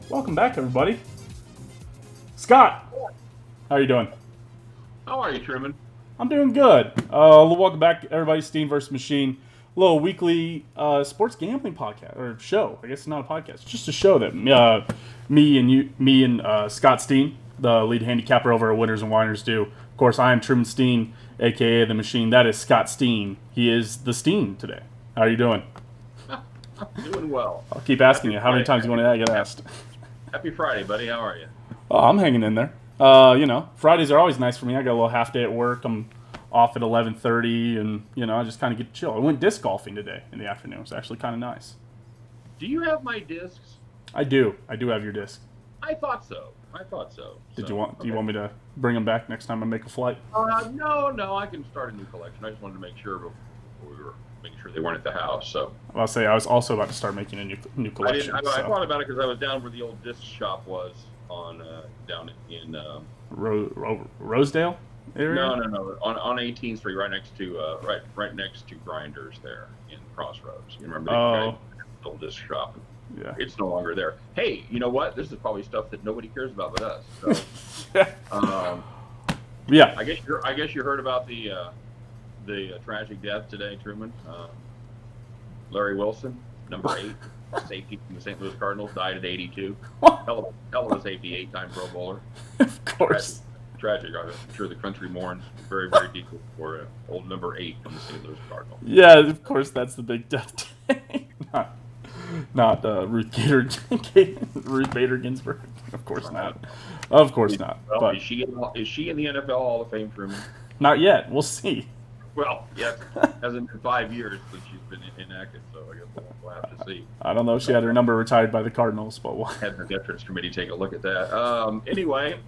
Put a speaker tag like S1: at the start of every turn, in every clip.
S1: Welcome back, everybody. Scott, how are you doing?
S2: How are you, Truman?
S1: I'm doing good. Welcome back, everybody. Steehn versus Machine, a little weekly sports gambling podcast or show. I guess it's not a podcast, it's just a show that me and Scott Steehn, the lead handicapper over at Winners and Winers, do. Of course, I am Truman Steehn, aka the Machine. That is Scott Steehn. He is the Steehn today. How are you doing?
S2: Doing well.
S1: I'll keep asking
S2: Happy
S1: you. How many
S2: Friday.
S1: times you want to get asked?
S2: Happy Friday, buddy. How are you?
S1: Oh, I'm hanging in there. Fridays are always nice for me. I got a little half day at work. I'm off at 11:30, and I just kind of get to chill. I went disc golfing today in the afternoon. It was actually kind of nice.
S2: Do you have my discs?
S1: I do. I do have your disc.
S2: I thought so.
S1: Did you want? Do you want me to bring them back next time I make a flight?
S2: No. I can start a new collection. I just wanted to make sure before we were making sure they weren't at the house. So
S1: I'll say I was also about to start making a new collection.
S2: I thought about it because I was down where the old disc shop was on down in
S1: Rosedale area.
S2: No. On 18th Street, right next to right next to Grinders there in Crossroads. You remember the old disc shop?
S1: Yeah.
S2: It's no longer there. Hey, you know what? This is probably stuff that nobody cares about but us. So,
S1: yeah.
S2: I guess you heard about the tragic death today, Truman. Larry Wilson, number 8, safety from the St. Louis Cardinals, died at 82. Hell of a safety, 8-time Pro Bowler.
S1: Of course.
S2: Tragic. I'm sure the country mourns very, very deeply for old number 8 from the St. Louis Cardinals.
S1: Yeah, of course that's the big death day. Not Ruth Bader Ginsburg. Of course not. Of course not.
S2: Well,
S1: but
S2: is she in the NFL Hall of Fame, Truman?
S1: not yet. We'll see.
S2: Well, yes, hasn't been 5 years since she's been inactive, so I guess we'll have to see.
S1: I don't know if she had her number retired by the Cardinals, but we'll
S2: Had the Veterans Committee take a look at that. Anyway,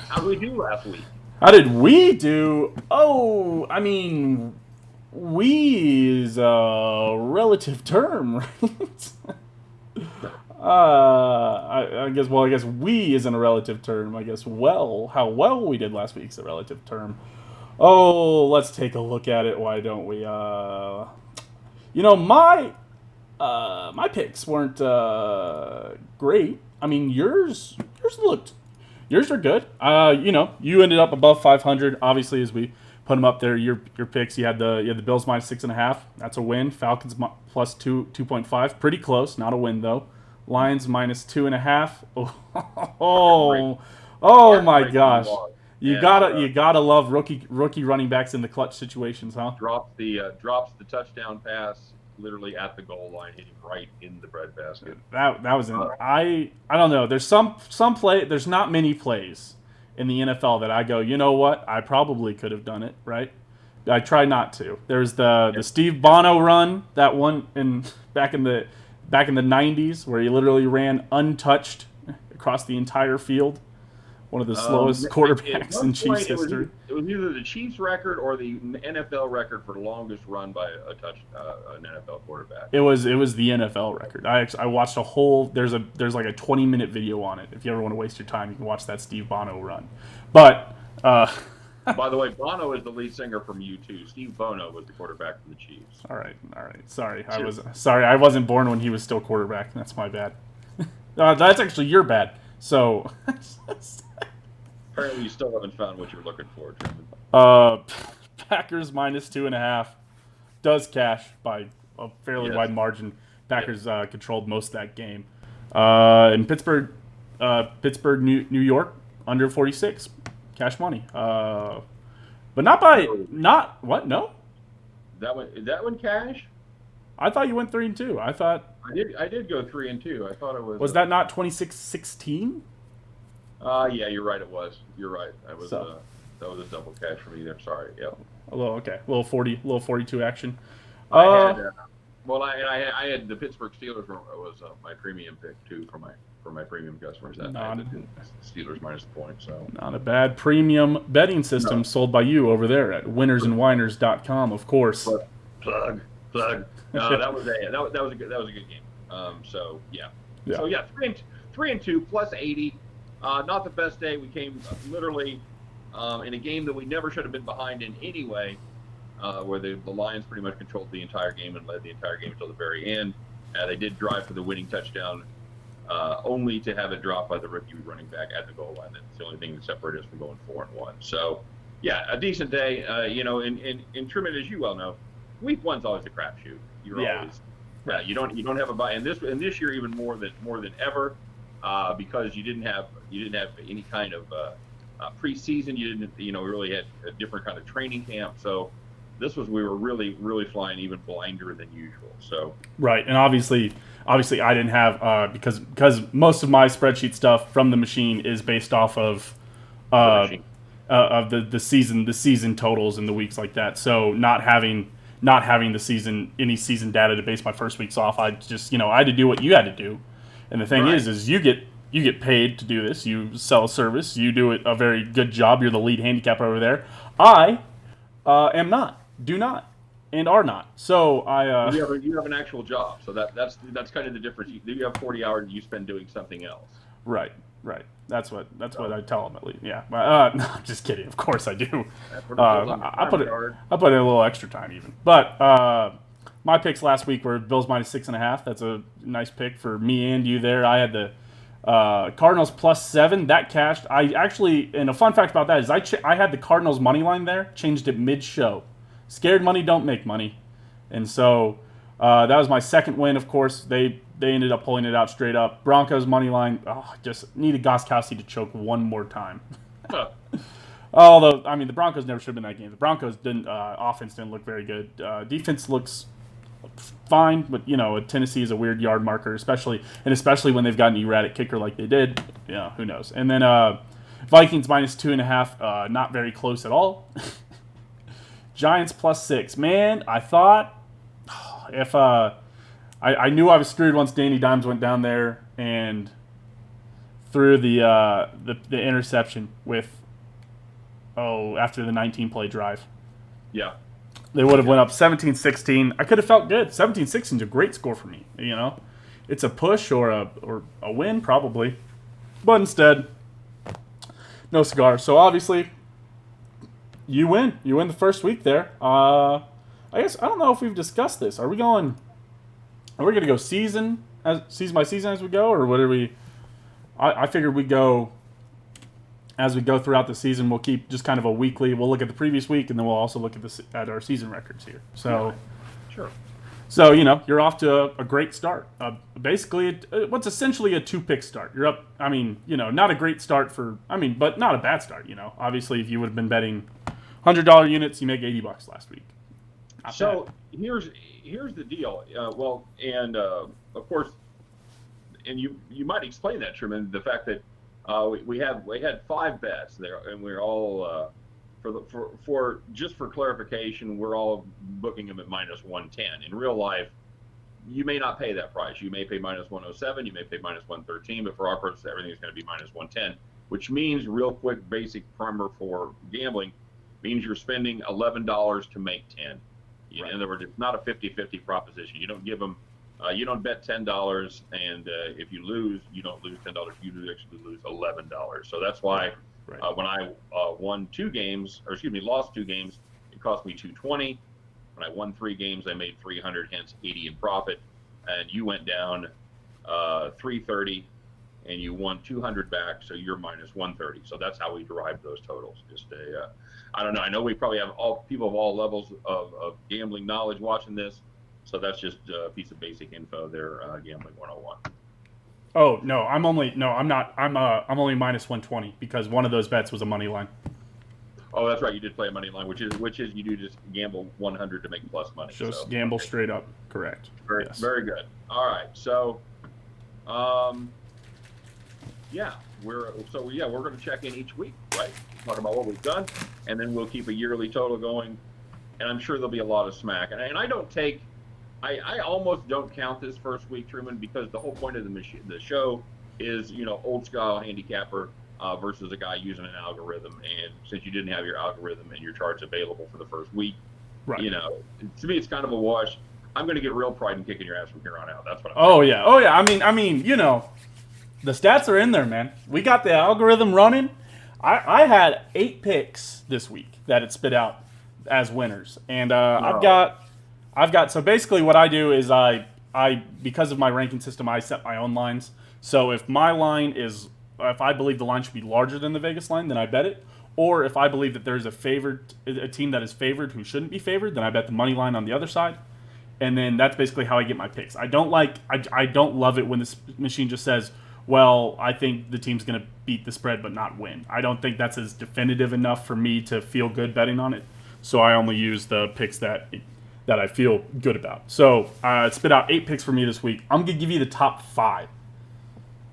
S2: how did we do last week?
S1: How did we do? Oh, I mean, we is a relative term, right? I guess. Well, I guess we isn't a relative term. I guess how well we did last week's a relative term. Oh, let's take a look at it. Why don't we? My picks weren't great. I mean, yours are good. You ended up above 500. Obviously, as we put them up there, your picks. You had the Bills minus 6.5. That's a win. Falcons plus 2.5. Pretty close. Not a win though. Lions minus 2.5. Oh my gosh. You gotta love rookie running backs in the clutch situations, huh?
S2: Drops the touchdown pass literally at the goal line, hitting right in the breadbasket.
S1: That was I don't know. There's some play. There's not many plays in the NFL that I go, you know what? I probably could have done it, right? I try not to. There's the Steve Bono run, that one back in the 90s where he literally ran untouched across the entire field. One of the slowest quarterbacks in Chiefs history.
S2: It was either the Chiefs record or the NFL record for the longest run by an NFL quarterback.
S1: It was the NFL record. I watched a whole. There's like a 20-minute video on it. If you ever want to waste your time, you can watch that Steve Bono run. But
S2: by the way, Bono is the lead singer from U2. Steve Bono was the quarterback for the Chiefs.
S1: All right. Sorry, I wasn't born when he was still quarterback. That's my bad. That's actually your bad. So.
S2: Apparently, you still haven't found what you're looking for, Truman.
S1: Packers minus 2.5 does cash by a fairly wide margin. Packers controlled most of that game. In Pittsburgh, New York under 46 cash money. But not what? No.
S2: That one cash.
S1: I thought you went 3-2.
S2: I did go 3-2. I thought it was.
S1: Was that not 26-16?
S2: Yeah, you're right. It was. You're right. That was a double cash for me there. Sorry. Yeah.
S1: A little 42 action.
S2: I had the Pittsburgh Steelers was my premium pick too for my premium customers. That night, the Steelers minus the point. So
S1: not a bad premium betting system sold by you over there at winnersandwiners.com, of course.
S2: Plug. No, that was a good game. So yeah. So yeah, 3-2 plus 80. Not the best day. We came literally in a game that we never should have been behind in anyway, where the Lions pretty much controlled the entire game and led the entire game until the very end. They did drive for the winning touchdown only to have it dropped by the rookie running back at the goal line. That's the only thing that separated us from going 4-1. So, yeah, a decent day. In Truman, as you well know, week one's always a crapshoot. You're always you don't have a bye, and this year even more than ever, because you didn't have any kind of preseason. You didn't really had a different kind of training camp. So we were really flying even blinder than usual. So
S1: right, and obviously I didn't have because most of my spreadsheet stuff from the machine is based off of the season totals and the weeks like that. So not having any season data to base my first weeks off, I just I had to do what you had to do. And the thing is you get paid to do this. You sell a service. You do a very good job. You're the lead handicapper over there. I am not. Do not. And are not. So
S2: you have an actual job. So that's kind of the difference. You have 40 hours you spend doing something else.
S1: Right. That's what I tell them at least. Yeah. No, I'm just kidding. Of course I do. I put in a little extra time even. But my picks last week were Bills -6.5. That's a nice pick for me and you there. I had the Cardinals +7. That cashed. I actually, and a fun fact about that is I had the Cardinals money line there. Changed it mid-show. Scared money don't make money. And so that was my second win, of course. They ended up pulling it out straight up. Broncos money line, just needed Gostkowski to choke one more time. Although, I mean, the Broncos never should have been that game. The Broncos offense didn't look very good. Defense looks fine, but Tennessee is a weird yard marker, especially when they've got an erratic kicker like they did. Who knows? And then Vikings -2.5, not very close at all. Giants +6. Man, I thought if I knew I was screwed once Danny Dimes went down there and threw the interception with after the 19-play drive.
S2: Yeah.
S1: They would have went up 17-16. I could have felt good. 17-16 is a great score for me. It's a push or a win probably, but instead, no cigar. So obviously, you win. You win the first week there. I guess I don't know if we've discussed this. Are we going to go season by season as we go, or what are we? I figured we go as we go throughout the season. We'll keep just kind of a weekly. We'll look at the previous week, and then we'll also look at our season records here. So,
S2: sure.
S1: So you're off to a great start. Basically, what's essentially a 2-pick start. You're up. I mean, not a great start but not a bad start. Obviously, if you would have been betting $100 units, you make $80 last week. Not
S2: so
S1: bad.
S2: Here's the deal. Of course, and you might explain that, Truman. The fact that we had 5 bets there, and we're all for clarification, we're all booking them at -110. In real life, you may not pay that price. You may pay -107. You may pay -113. But for our purposes, everything is going to be -110, which means, real quick, basic primer for gambling, means you're spending $11 to make 10. Right. In other words, it's not a 50-50 proposition. You don't give them. You don't bet $10, and if you lose, you don't lose $10. You actually lose $11. So that's why when I lost 2 games, it cost me $220. When I won 3 games, I made $300, hence $80 in profit. And you went down $330, and you won $200 back, so you're -130. So that's how we derived those totals. Just I don't know. I know we probably have people of all levels of gambling knowledge watching this. So that's just a piece of basic info there, Gambling 101.
S1: Oh I'm not. I'm only -120 because one of those bets was a money line.
S2: Oh, that's right. You did play a money line, which is you do just gamble 100 to make plus money.
S1: Just gamble straight up. Correct.
S2: Very good. All right. So, we're going to check in each week, right? Talk about what we've done, and then we'll keep a yearly total going. And I'm sure there'll be a lot of smack. And I don't take. I almost don't count this first week, Truman, because the whole point of the show is, old style handicapper versus a guy using an algorithm. And since you didn't have your algorithm and your charts available for the first week,
S1: right.
S2: To me, it's kind of a wash. I'm going to get real pride in kicking your ass from here on out. That's what I'm
S1: saying. Oh yeah. I mean, the stats are in there, man. We got the algorithm running. I had 8 picks this week that it spit out as winners, and I've got so basically what I do is I because of my ranking system, I set my own lines. So if my line is, if I believe the line should be larger than the Vegas line, then I bet it. Or if I believe that there's a team that is favored who shouldn't be favored, then I bet the money line on the other side. And then that's basically how I get my picks. I don't love it when this machine just says, well, I think the team's going to beat the spread but not win. I don't think that's as definitive enough for me to feel good betting on it. So I only use the picks that I feel good about. So it spit out 8 picks for me this week. I'm going to give you the top 5.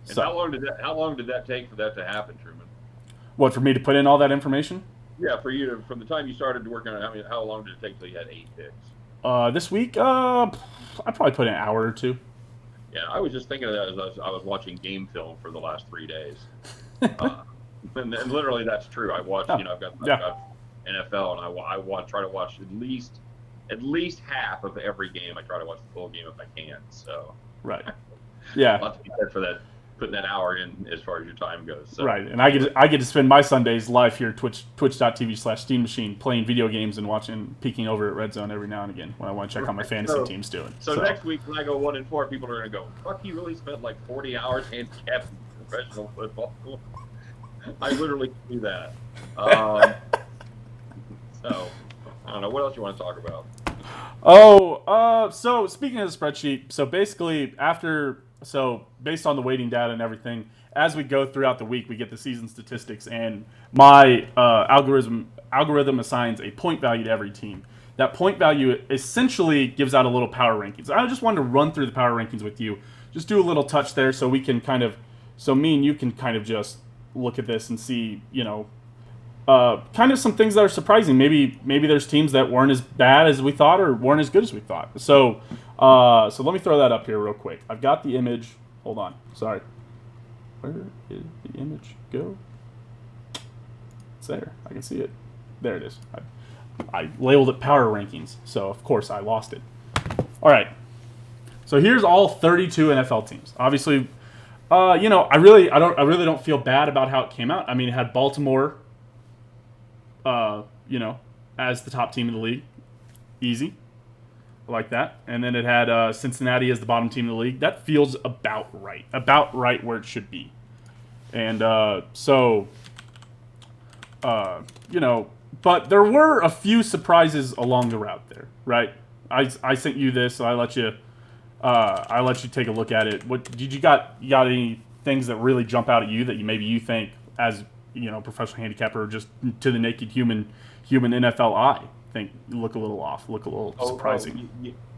S2: And how long did that take for that to happen, Truman?
S1: What, for me to put in all that information?
S2: Yeah, for you from the time you started working on it. How long did it take till you had 8 picks?
S1: This week, I probably put in an hour or 2.
S2: Yeah, I was just thinking of that as I was watching game film for the last 3 days. And literally, that's true. I watched, I've got NFL, and I try to watch at least half of every game. I try to watch the full game if I can. So
S1: right, yeah,
S2: not to be said for that, putting that hour in as far as your time goes. So.
S1: Right, and I get to spend my Sundays live here at twitch.tv/Steehn Machine playing video games and peeking over at Red Zone every now and again when I want to check how my fantasy team's doing.
S2: So next week when I go 1-4, people are going to go, "Fuck, you really spent like 40 hours handicapping professional football." I literally do that. So I don't know what else you want to talk about.
S1: So speaking of the spreadsheet, so basically based on the weighting data and everything, as we go throughout the week, we get the season statistics, and my algorithm assigns a point value to every team. That point value essentially gives out a little power rankings. I just wanted to run through the power rankings with you, just do a little touch there, so we can me and you can kind of just look at this and see, kind of some things that are surprising. Maybe there's teams that weren't as bad as we thought or weren't as good as we thought. So let me throw that up here real quick. I've got the image. Hold on. Sorry. Where did the image go? It's there. I can see it. There it is. I labeled it power rankings, so of course I lost it. All right. So here's all 32 NFL teams. Obviously, I really don't feel bad about how it came out. I mean, it had Baltimore, as the top team in the league. Easy. I like that. And then it had Cincinnati as the bottom team in the league. That feels about right. About right where it should be. And but there were a few surprises along the route there, right? I sent you this, so I let you take a look at it. What did you got any things that really jump out at you that you think as professional handicapper, just to the naked human NFL eye, think look a little off, look a little surprising?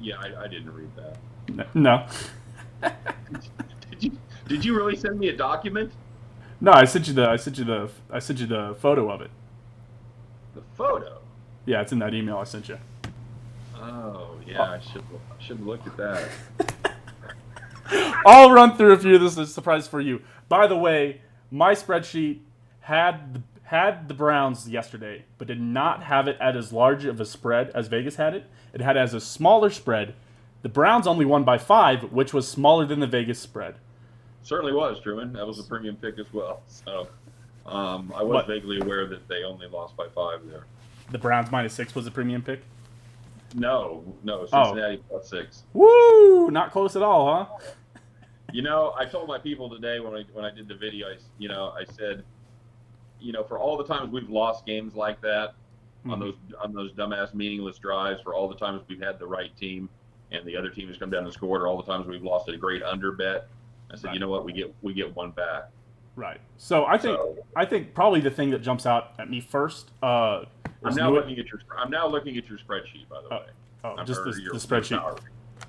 S2: Yeah, I didn't read that.
S1: No.
S2: Did you really send me a document?
S1: No, I sent you the photo of it.
S2: The photo?
S1: Yeah, it's in that email I sent you.
S2: Oh yeah, I should have looked at that.
S1: I'll run through a few of this as a surprise for you. By the way, my spreadsheet had the Browns yesterday, but did not have it at as large of a spread as Vegas had it. It had it as a smaller spread. The Browns only won by 5, which was smaller than the Vegas spread.
S2: Certainly was, Truman. That was a premium pick as well. So I was vaguely aware that they only lost by 5 there.
S1: The Browns -6 was a premium pick?
S2: No, Cincinnati +6.
S1: Woo! Not close at all, huh?
S2: I told my people today when I did the video, I said, for all the times we've lost games like that, on those dumbass meaningless drives, for all the times we've had the right team and the other team has come down and scored, or all the times we've lost a great under bet, I said, You know what, we get one back. Right.
S1: So I think probably the thing that jumps out at me first.
S2: I'm now looking at your spreadsheet, by the way.
S1: Just the spreadsheet.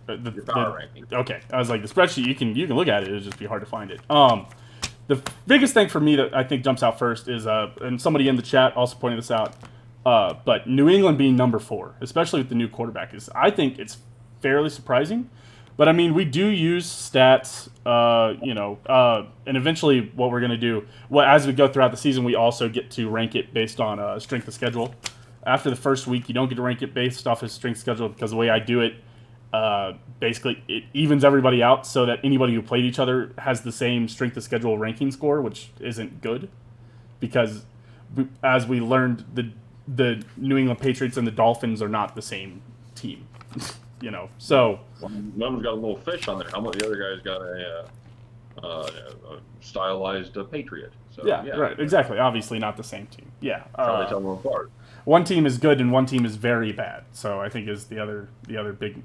S2: Your power ranking.
S1: Okay, I was like, the spreadsheet, you can look at it. It'll just be hard to find it. The biggest thing for me that I think jumps out first is, and somebody in the chat also pointed this out, but New England being number 4, especially with the new quarterback, I think it's fairly surprising. But I mean, we do use stats, and eventually what we're going to do, as we go throughout the season, we also get to rank it based on strength of schedule. After the first week, you don't get to rank it based off of strength schedule, because the way I do it, basically it evens everybody out so that anybody who played each other has the same strength of schedule ranking score, which isn't good, because as we learned, the New England Patriots and the Dolphins are not the same team. So
S2: one of them's got a little fish on there. How about the other guy's got stylized Patriot. So
S1: Yeah, right, exactly. Obviously not the same team. Yeah.
S2: that's how they tell them apart.
S1: One team is good and one team is very bad. So I think is the other big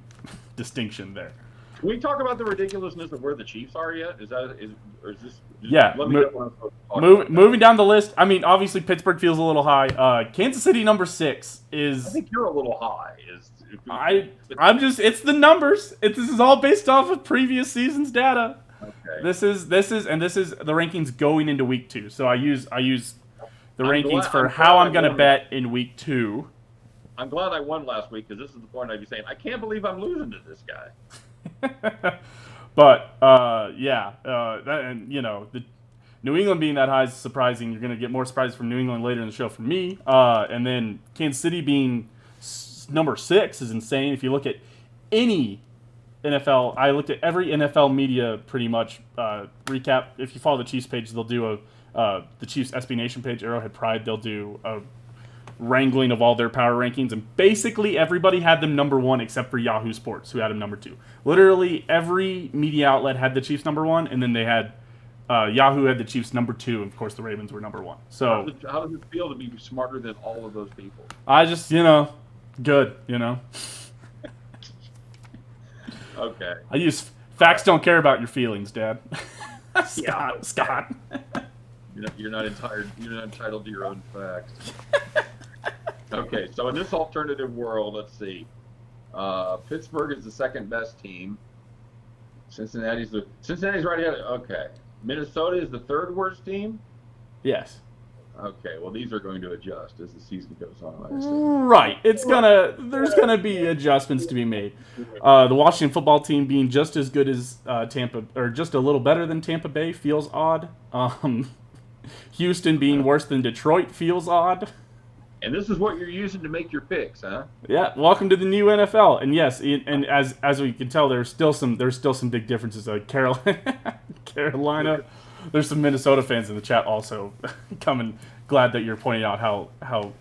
S1: distinction there.
S2: Can we talk about the ridiculousness of where the Chiefs are yet? Or is this?
S1: Yeah.
S2: Let me know when I'm supposed to talk about
S1: Moving down the list. I mean, obviously Pittsburgh feels a little high. Kansas City number 6 is.
S2: I think you're a little high.
S1: I'm just. It's the numbers. This is all based off of previous season's data.
S2: Okay.
S1: This is the rankings going into week 2. So I use the rankings for how I'm going to bet in week 2.
S2: I'm glad I won last week because this is the point I'd be saying. I can't believe I'm losing to this guy.
S1: But and the New England being that high is surprising. You're going to get more surprises from New England later in the show from me. And then Kansas City being number 6 is insane. If you look at any NFL, I looked at every NFL media pretty much recap. If you follow the Chiefs page, they'll do the Chiefs SB Nation page, Arrowhead Pride. They'll do a wrangling of all their power rankings, and basically everybody had them number 1 except for Yahoo Sports, who had them number 2. Literally every media outlet had the Chiefs number 1, and then they had Yahoo had the Chiefs number 2, and of course the Ravens were number 1. So
S2: how does it feel to be smarter than all of those people?
S1: I just good.
S2: Okay.
S1: I use facts. Don't care about your feelings, Dad. Scott.
S2: You're not entitled to your own facts. Okay, so in this alternative world, let's see. Pittsburgh is the second best team. Cincinnati's right ahead. Okay. Minnesota is the third worst team?
S1: Yes.
S2: Okay, well these are going to adjust as the season goes on, I assume.
S1: Right. There's gonna be adjustments to be made. The Washington football team being just as good as Tampa, or just a little better than Tampa Bay, feels odd. Houston being worse than Detroit feels odd.
S2: And this is what you're using to make your picks, huh?
S1: Yeah, welcome to the new NFL. And yes, and as we can tell, there's still some big differences. Carolina, there's some Minnesota fans in the chat also coming. Glad that you're pointing out how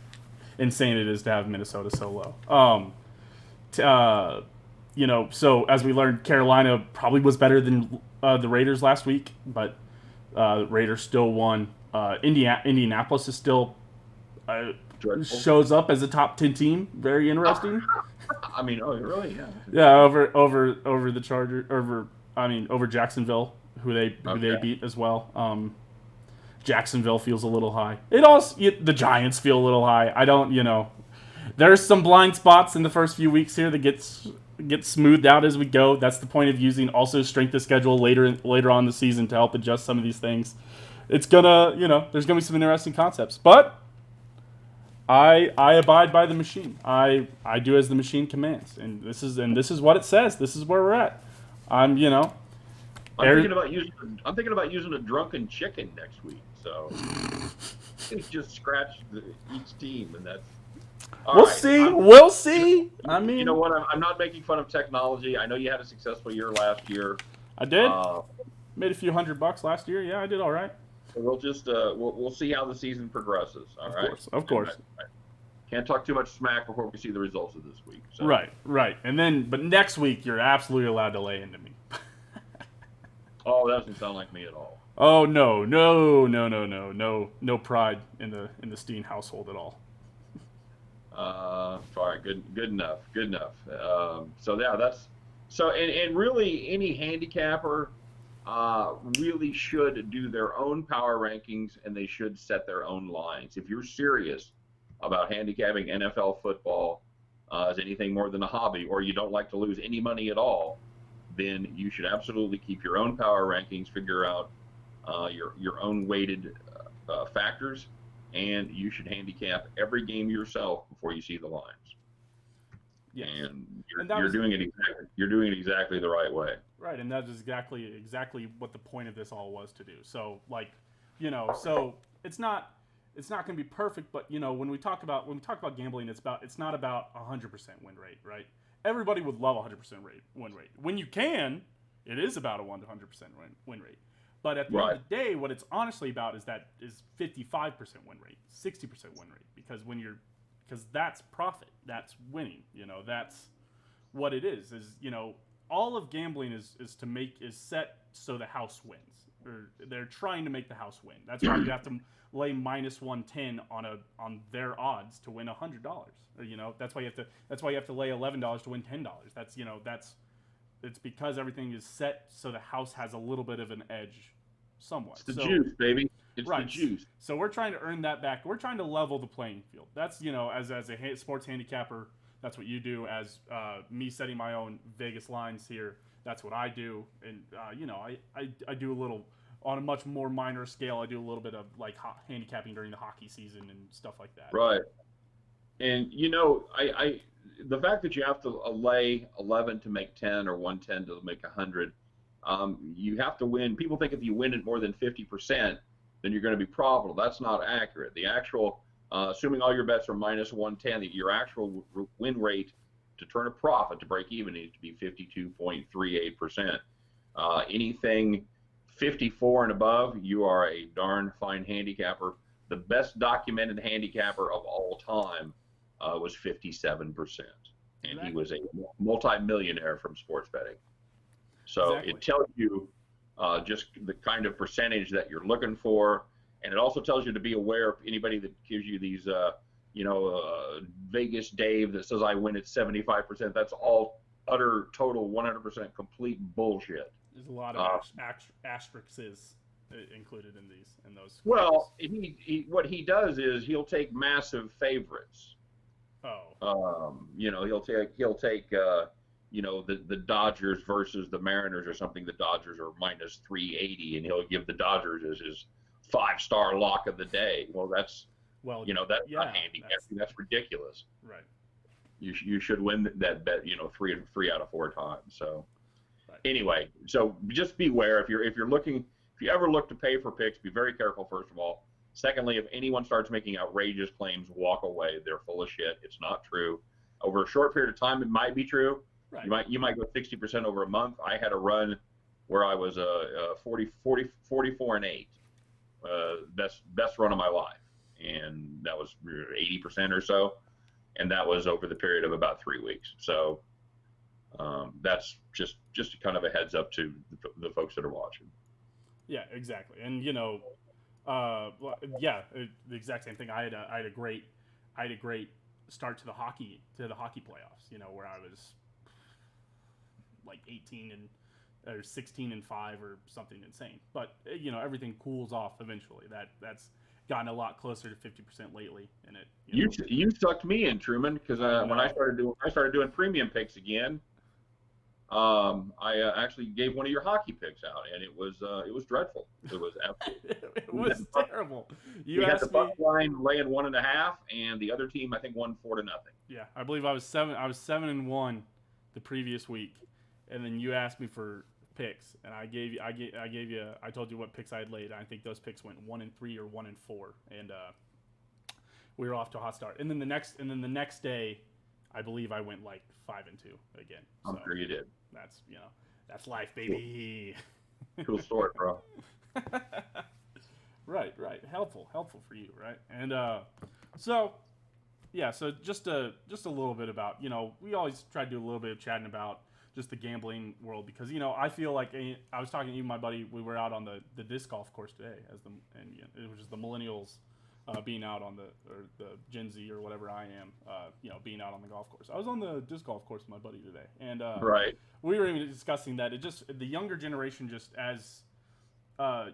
S1: insane it is to have Minnesota so low. So as we learned, Carolina probably was better than the Raiders last week, but Raiders still won. Indianapolis is still. Shows up as a top 10 team. Very interesting.
S2: I mean, oh, really? Yeah.
S1: Yeah, over the Chargers, over Jacksonville, who they beat as well. Jacksonville feels a little high. The Giants feel a little high. I don't, there's some blind spots in the first few weeks here that get smoothed out as we go. That's the point of using also strength of schedule later on in the season to help adjust some of these things. It's gonna, there's gonna be some interesting concepts, but I abide by the machine. I do as the machine commands, and this is what it says. This is where we're at. I'm thinking about using a drunken chicken next week. So just scratch each team, and that's. We'll see. We'll see. I mean,
S2: you know what? I'm not making fun of technology. I know you had a successful year last year.
S1: I did. Made a few $100 last year. Yeah, I did all right.
S2: So we'll just we'll see how the season progresses. All right.
S1: Of course.
S2: Can't talk too much smack before we see the results of this week. So.
S1: Right. But next week you're absolutely allowed to lay into me.
S2: Oh, that doesn't sound like me at all.
S1: Oh no pride in the Steehn household at all.
S2: All right, good enough. So yeah, that's so and really any handicapper really should do their own power rankings, and they should set their own lines. If you're serious about handicapping NFL football as anything more than a hobby, or you don't like to lose any money at all, then you should absolutely keep your own power rankings, figure out your own weighted factors, and you should handicap every game yourself before you see the lines. Yes. And you're doing it exactly the right way.
S1: Right, and that's exactly what the point of this all was to do. So so it's not going to be perfect, but when we talk about gambling, it's not about 100% win rate, right? Everybody would love 100% win rate. When you can, it is about a 100% win rate. But at the end of the day, what it's honestly about is 55% win rate, 60% win rate, because that's profit, that's winning. That's what it is. all of gambling is set so the house wins, or they're trying to make the house win. That's why you have to lay minus 110 on their odds to win $100. Or that's why you have to lay $11 to win $10. It's because everything is set so the house has a little bit of an edge, somewhat.
S2: It's the juice, baby. It's
S1: right.
S2: the juice.
S1: So we're trying to earn that back. We're trying to level the playing field. That's as a sports handicapper, that's what you do. As me setting my own Vegas lines here, that's what I do. And I do a little on a much more minor scale. I do a little bit of like handicapping during the hockey season and stuff like that.
S2: Right. And I the fact that you have to lay 11 to make 10 or 110 to make 100, you have to win. People think if you win at more than 50%, then you're going to be profitable. That's not accurate. The actual, assuming all your bets are minus 110, your actual win rate to turn a profit to break even needs to be 52.38%. Anything 54 and above, you are a darn fine handicapper. The best documented handicapper of all time was 57%, and he was a multi-millionaire from sports betting. So
S1: exactly.
S2: It tells you just the kind of percentage that you're looking for, and it also tells you to be aware of anybody that gives you these, Vegas Dave that says I win at 75%. That's all utter, total, 100% complete bullshit.
S1: There's a lot of asterisks included in those.
S2: Well, what he does is he'll take massive favorites.
S1: Oh.
S2: He'll take the Dodgers versus the Mariners or something. The Dodgers are minus 380, and he'll give the Dodgers as his 5-star lock of the day. Well, that's not handicapping. That's ridiculous.
S1: Right.
S2: You should win that bet. Three out of 4 times. So
S1: right.
S2: Anyway, so just beware if you ever look to pay for picks, be very careful. First of all. Secondly, if anyone starts making outrageous claims, walk away. They're full of shit. It's not true. Over a short period of time, it might be true.
S1: Right.
S2: You might go 60% over a month. I had a run where I was 44 and 8, best run of my life, and that was 80% or so, and that was over the period of about 3 weeks. So that's just kind of a heads up to the folks that are watching.
S1: Yeah, exactly, and the exact same thing. I had a great start to the hockey playoffs. Where I was like 16-5 or something insane. But everything cools off eventually. That's gotten a lot closer to 50% lately. And it
S2: you sucked me in, Truman, because when I started doing premium picks again. I actually gave one of your hockey picks out, and it was dreadful. It was absolutely.
S1: It was terrible.
S2: You had the Buck line laying 1.5, and the other team I think won 4-0.
S1: Yeah, I believe I was 7-1 the previous week, and then you asked me for picks, and I told you what picks I had laid. I think those picks went 1-3 or 1-4, and we were off to a hot start. And then the next day, I believe I went like 5-2 again.
S2: I'm sure you did.
S1: That's life, baby.
S2: Cool story, bro.
S1: Right. Helpful for you, right? And so just a little bit about we always try to do a little bit of chatting about just the gambling world because I feel like I was talking to you, my buddy. We were out on the disc golf course today, which is the millennials. Being out on the Gen Z or whatever I am, being out on the golf course. I was on the disc golf course with my buddy today, and
S2: right.
S1: We were even discussing that the younger generation just as it's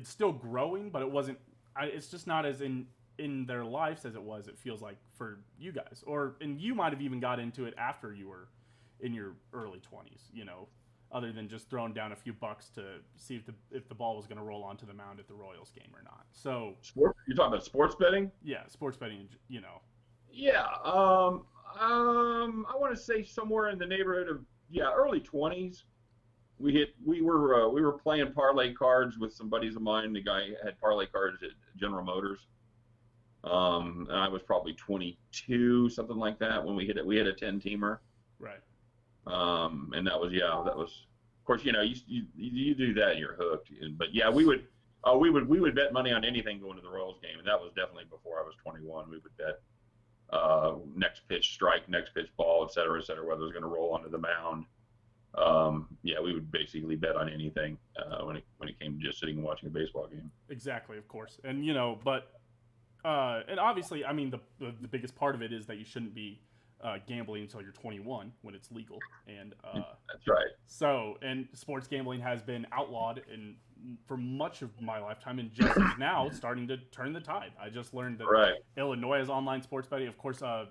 S1: still growing, but it wasn't. It's just not as in their lives as it was. It feels like for you guys, and you might have even got into it after you were in your early 20s. Other than just throwing down a few bucks to see if the ball was going to roll onto the mound at the Royals game or not. So
S2: you're talking about sports betting?
S1: Yeah, sports betting.
S2: Yeah, I want to say somewhere in the neighborhood of early 20s. We were playing parlay cards with some buddies of mine. The guy had parlay cards at General Motors. And I was probably 22, something like that when we hit it. We had a 10-teamer.
S1: Right.
S2: And that was of course, you do that and you're hooked. But yeah, we would bet money on anything going to the Royals game, and that was definitely before I was 21. We would bet next pitch strike, next pitch ball, et cetera, whether it's going to roll onto the mound. Yeah, we would basically bet on anything when it came to just sitting and watching a baseball game.
S1: Exactly, of course, and but and obviously, I mean, the biggest part of it is that you shouldn't be gambling until you're 21 when it's legal, and
S2: that's right.
S1: So, and sports gambling has been outlawed for much of my lifetime, and just is now starting to turn the tide. I just learned that Illinois has online sports betting. Of course, I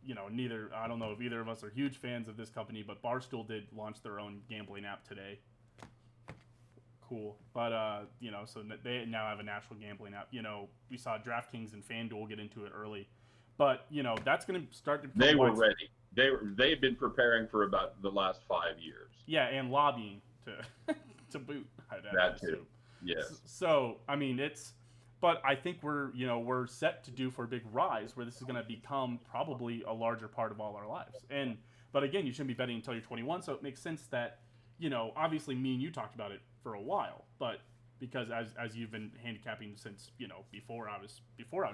S1: don't know if either of us are huge fans of this company, but Barstool did launch their own gambling app today. Cool, but so they now have a national gambling app. We saw DraftKings and FanDuel get into it early, but that's going to start to.
S2: They were ready. They've been preparing for about the last 5 years.
S1: Yeah, and lobbying to boot.
S2: That too. Yes.
S1: So I mean, but I think we're set to do for a big rise where this is going to become probably a larger part of all our lives. But again, you shouldn't be betting until you're 21. So it makes sense that obviously me and you talked about it for a while, but because as you've been handicapping since before I was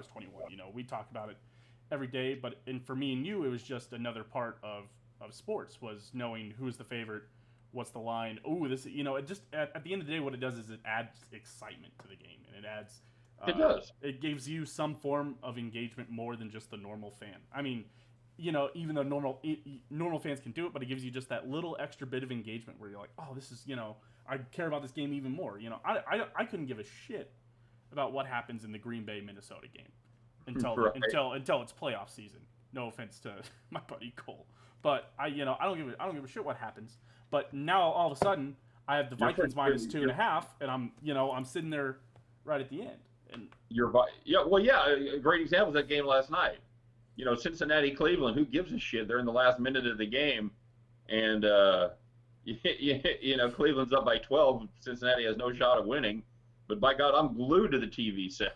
S1: 21, we talked about it every day. And for me and you, it was just another part of sports, was knowing who's the favorite, what's the line. It just at the end of the day, what it does is it adds excitement to the game, and it adds.
S2: It does.
S1: It gives you some form of engagement more than just the normal fan. I mean, even though normal fans can do it, but it gives you just that little extra bit of engagement where you're like, oh, this is I care about this game even more. I couldn't give a shit about what happens in the Green Bay Minnesota game until it's playoff season. No offense to my buddy Cole, but I don't give a shit what happens. But now all of a sudden I have the Vikings minus 2.5, and I'm sitting there right at the end. And
S2: a great example is that game last night. Cincinnati, Cleveland. Who gives a shit? They're in the last minute of the game, and Cleveland's up by 12. Cincinnati has no shot of winning, but by God, I'm glued to the TV set,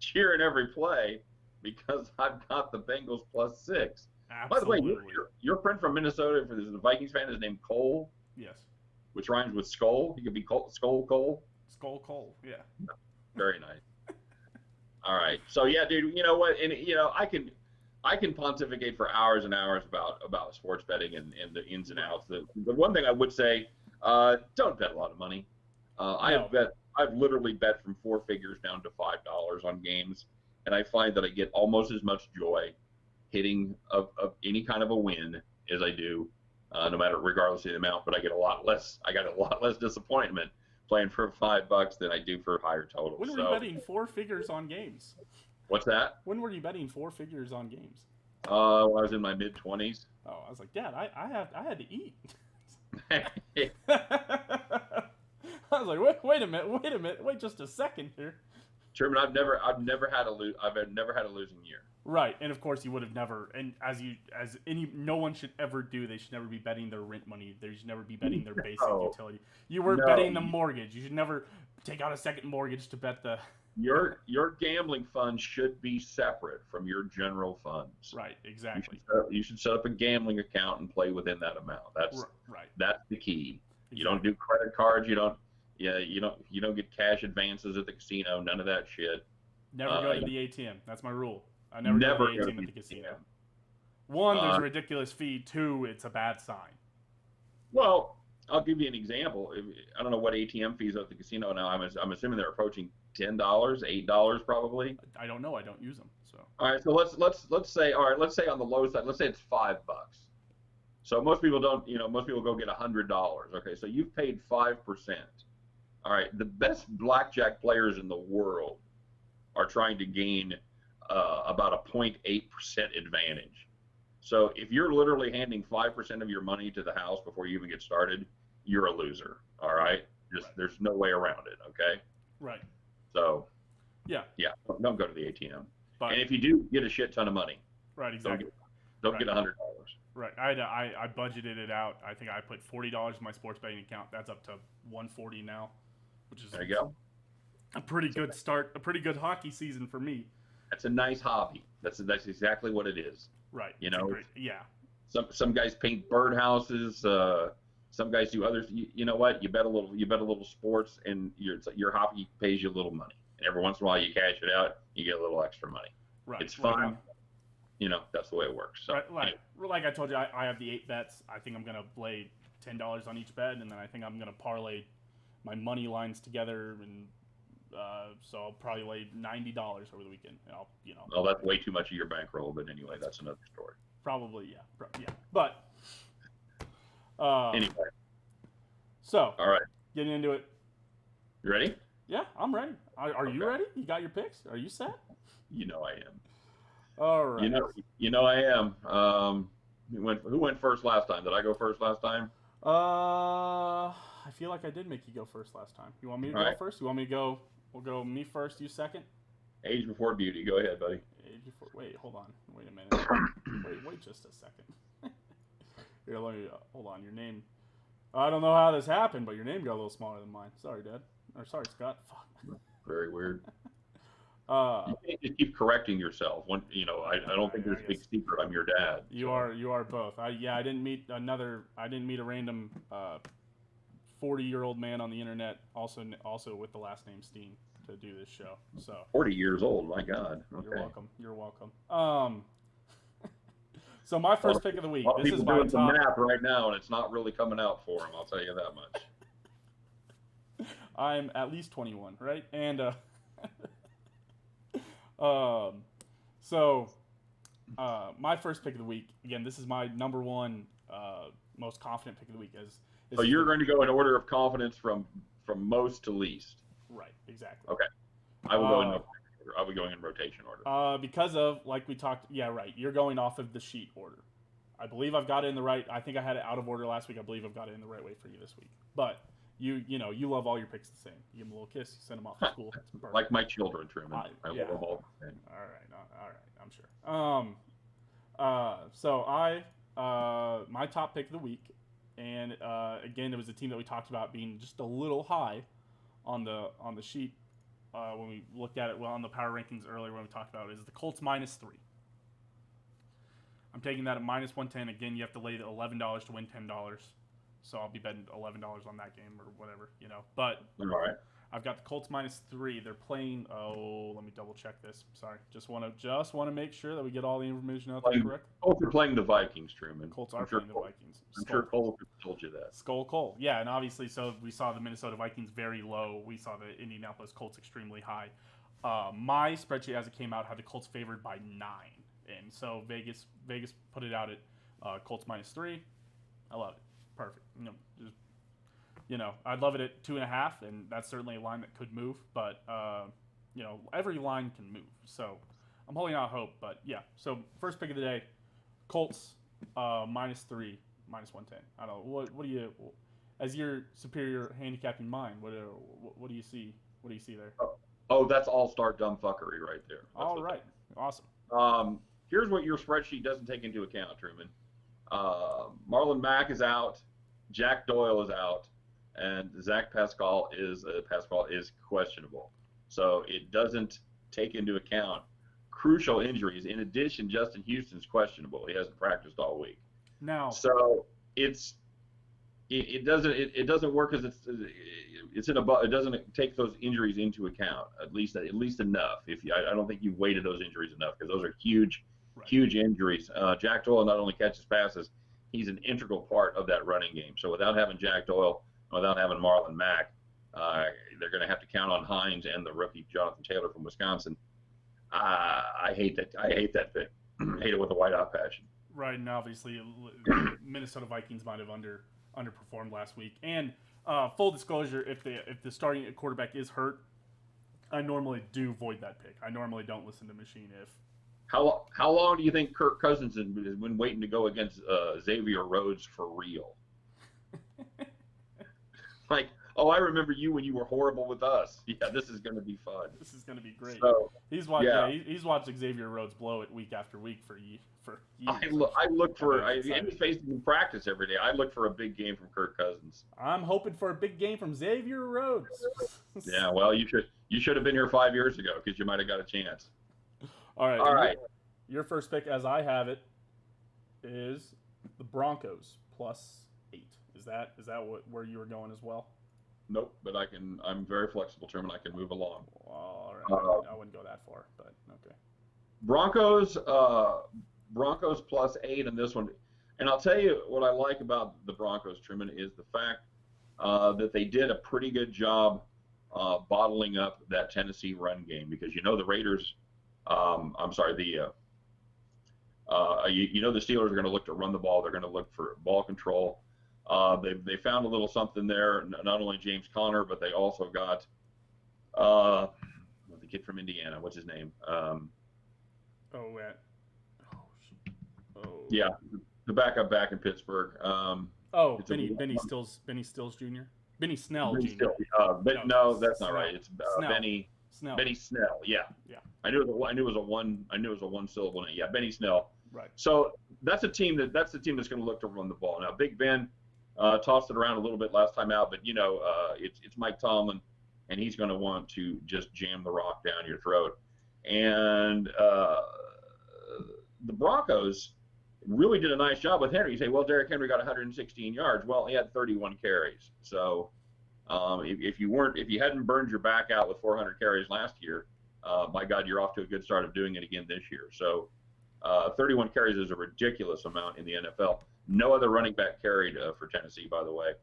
S2: cheering every play because I've got the Bengals +6.
S1: Absolutely.
S2: By the way, your friend from Minnesota, for the Vikings fan, is named Cole.
S1: Yes.
S2: Which rhymes with skull. He could be Skull Cole.
S1: Skull Cole. Yeah.
S2: Very nice. All right. So yeah, dude. You know what? And I can pontificate for hours and hours about sports betting and the ins and outs. The one thing I would say, don't bet a lot of money. I've literally bet from 4 figures down to $5 on games, and I find that I get almost as much joy hitting of any kind of a win as I do, regardless of the amount. But I got a lot less disappointment playing for $5 than I do for higher totals.
S1: When were you betting 4 figures on games?
S2: What's that?
S1: When were you betting 4 figures on games?
S2: When I was in my mid-20s.
S1: Oh, I was like, Dad, I had to eat. I was like, wait a minute, wait just a second here.
S2: Truman, I've never had a losing year.
S1: Right, and of course you would have never. And no one should ever do. They should never be betting their rent money. They should never be betting their basic utility. You were betting the mortgage. You should never take out a second mortgage to bet the.
S2: Your gambling fund should be separate from your general funds.
S1: Right, exactly.
S2: You should set up a gambling account and play within that amount. That's the key. Exactly. You don't do credit cards. You don't get cash advances at the casino. None of that shit.
S1: Never go to the ATM. That's my rule. I never go to the ATM at the casino. 1, there's a ridiculous fee. 2, it's a bad sign.
S2: Well, I'll give you an example. I don't know what ATM fees are at the casino now. I'm assuming they're approaching $10, $8 probably.
S1: I don't know. I don't use them. So.
S2: All right. So let's say on the low side, let's say it's $5. So most people don't. Most people go get $100. Okay. So you've paid 5%. All right. The best blackjack players in the world are trying to gain about a 0.8% advantage. So if you're literally handing 5% of your money to the house before you even get started, you're a loser. All right? There's no way around it, okay?
S1: Right.
S2: So,
S1: yeah,
S2: don't go to the ATM. And if you do, get a shit ton of money.
S1: Right, exactly.
S2: Don't get $100.
S1: Right. I budgeted it out. I think I put $40 in my sports betting account. That's up to $140 now, which is
S2: there you go.
S1: A pretty good start, a pretty good hockey season for me.
S2: That's a nice hobby. That's exactly what it is.
S1: Right. Yeah.
S2: Some guys paint birdhouses. Some guys do others. You know what? You bet a little sports, and your hobby pays you a little money. And every once in a while, you cash it out, you get a little extra money.
S1: Right.
S2: It's fun. that's the way it works. So
S1: right, like I told you, I have the 8 bets. I think I'm gonna lay $10 on each bet, and then I think I'm gonna parlay my money lines together, and so I'll probably lay $90 over the weekend. And
S2: well, that's way too much of your bankroll, but anyway, that's another story.
S1: Probably, yeah, but
S2: Anyway,
S1: so
S2: all right,
S1: getting into it.
S2: you ready?
S1: Yeah, I'm ready. Are you ready? You got your picks? Are you set?
S2: I am.
S1: All right.
S2: I am. Who went first last time? Did I go first last time?
S1: I feel like I did make you go first last time. You want me to
S2: All
S1: go
S2: right.
S1: first? You want me to go? We'll go me first, you second.
S2: Age before beauty. Go ahead, buddy.
S1: Age before. Wait, hold on. Wait a minute. wait just a second. Here, let me hold on. Your name. I don't know how this happened, but your name got a little smaller than mine. Sorry, Dad. Or sorry, Scott. Fuck.
S2: Very weird. You can't just keep correcting yourself. I don't think there's a big secret. I'm your dad.
S1: You are both. I didn't meet a random 40-year-old man on the internet, also with the last name Steehn, to do this show. So
S2: 40 years old. My God. Okay.
S1: You're welcome. So my first pick of the week.
S2: A lot of
S1: This is
S2: people
S1: my
S2: doing some
S1: top.
S2: math right now, and it's not really coming out for them. I'll tell you that much.
S1: I'm at least 21, right? And my first pick of the week. Again, this is my number one most confident pick of the week.
S2: So you're going to go in order of confidence from most to least.
S1: Right. Exactly.
S2: Okay. I will go in. I'll be going in rotation order.
S1: Because of, like we talked. Yeah. Right. You're going off of the sheet order. I believe I've got it in the right. I think I had it out of order last week. I believe I've got it in the right way for you this week. But you love all your picks the same. You give them a little kiss. You send them off to school. It's perfect.
S2: Like my children, Truman. I love them all the same.
S1: All right. I'm sure. So my top pick of the week, and again, it was a team that we talked about being just a little high on the sheet when we looked at it on the power rankings earlier when we talked about it, is the Colts -3. I'm taking that at -110. Again, you have to lay the $11 to win $10. So I'll be betting $11 on that game or whatever, But
S2: All right.
S1: I've got the Colts -3. They're playing. Oh, let me double check this. Sorry, just want to make sure that we get all the information out there correct.
S2: Colts are playing the Vikings, Truman.
S1: Colts are playing the Vikings.
S2: I'm sure Cole told you that.
S1: Cole. Yeah, and obviously, so we saw the Minnesota Vikings very low. We saw the Indianapolis Colts extremely high. My spreadsheet as it came out had the Colts favored by 9, and so Vegas put it out at Colts -3. I love it. Perfect. I'd love it at 2.5, and that's certainly a line that could move. But every line can move, so I'm holding out hope. But yeah, so first pick of the day, Colts -3, -110. I don't know what do you, as your superior handicapping mind, what do you see? What do you see there?
S2: Oh, that's all-star dumb fuckery right there.
S1: All right, awesome.
S2: Here's what your spreadsheet doesn't take into account, Truman. Marlon Mack is out, Jack Doyle is out, and Zach Pascal is questionable. So it doesn't take into account crucial injuries. In addition, Justin Houston's questionable. He hasn't practiced all week.
S1: Now,
S2: so it doesn't work because it doesn't take those injuries into account at least enough. I don't think you've weighted those injuries enough because those are huge injuries. Jack Doyle not only catches passes, he's an integral part of that running game. So without having Jack Doyle, without having Marlon Mack, they're going to have to count on Hines and the rookie Jonathan Taylor from Wisconsin. I hate that pick. I hate it with a white-hot passion.
S1: Right, and obviously Minnesota Vikings might have underperformed last week. And full disclosure, if the starting quarterback is hurt, I normally do void that pick. I normally don't listen to Machine if.
S2: How long do you think Kirk Cousins has been waiting to go against Xavier Rhodes for real? Like, I remember you when you were horrible with us. Yeah, this is going to be fun.
S1: This is going to be great.
S2: So,
S1: he's watched Xavier Rhodes blow it week after week for years.
S2: I look for any facing in practice every day. I look for a big game from Kirk Cousins.
S1: I'm hoping for a big game from Xavier Rhodes.
S2: Yeah, well, you should have been here 5 years ago because you might have got a chance.
S1: All right. Your first pick, as I have it, is the Broncos +8. Is that where you were going as well?
S2: Nope, but I'm very flexible, Truman. I can move along.
S1: All right. I wouldn't go that far, but okay.
S2: Broncos Broncos +8 in this one. And I'll tell you what I like about the Broncos, Truman, is the fact that they did a pretty good job bottling up that Tennessee run game, because the Raiders. I'm sorry, the the Steelers are going to look to run the ball. They're going to look for ball control. They found a little something there. Not only James Conner, but they also got the kid from Indiana. What's his name? Yeah, the backup back in Pittsburgh.
S1: Benny Stills Jr. Benny Snell Jr.
S2: No, that's not
S1: Snell.
S2: right. It's
S1: Snell.
S2: Benny
S1: Snell.
S2: Benny Snell. Yeah.
S1: Yeah.
S2: I knew it was a one syllable name. Yeah, Benny Snell.
S1: Right.
S2: So that's the team that's going to look to run the ball. Now, Big Ben tossed it around a little bit last time out, but it's Mike Tomlin, and he's going to want to just jam the rock down your throat. And the Broncos really did a nice job with Henry. You say, well, Derrick Henry got 116 yards. Well, he had 31 carries. So if you hadn't burned your back out with 400 carries last year, by God, you're off to a good start of doing it again this year. So 31 carries is a ridiculous amount in the NFL. No other running back carried for Tennessee, by the way.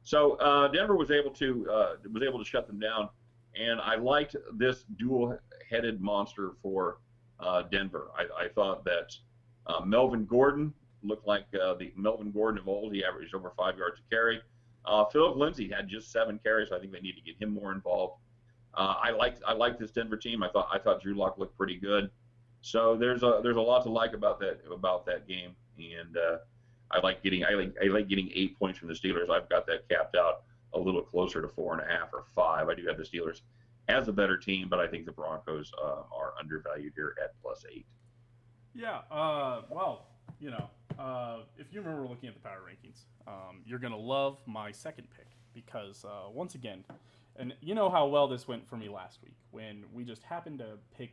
S2: So Denver was able to shut them down, and I liked this dual-headed monster for Denver. I thought that Melvin Gordon looked like the Melvin Gordon of old. He averaged over 5 yards a carry. Philip Lindsay had just 7 carries. So I think they need to get him more involved. I liked this Denver team. I thought Drew Lock looked pretty good. So there's a lot to like about that game, and I like getting 8 points from the Steelers. I've got that capped out a little closer to 4.5 or 5. I do have the Steelers as a better team, but I think the Broncos are undervalued here at +8.
S1: Yeah. Well, if you remember looking at the power rankings, you're gonna love my second pick because once again, and you know how well this went for me last week when we just happened to pick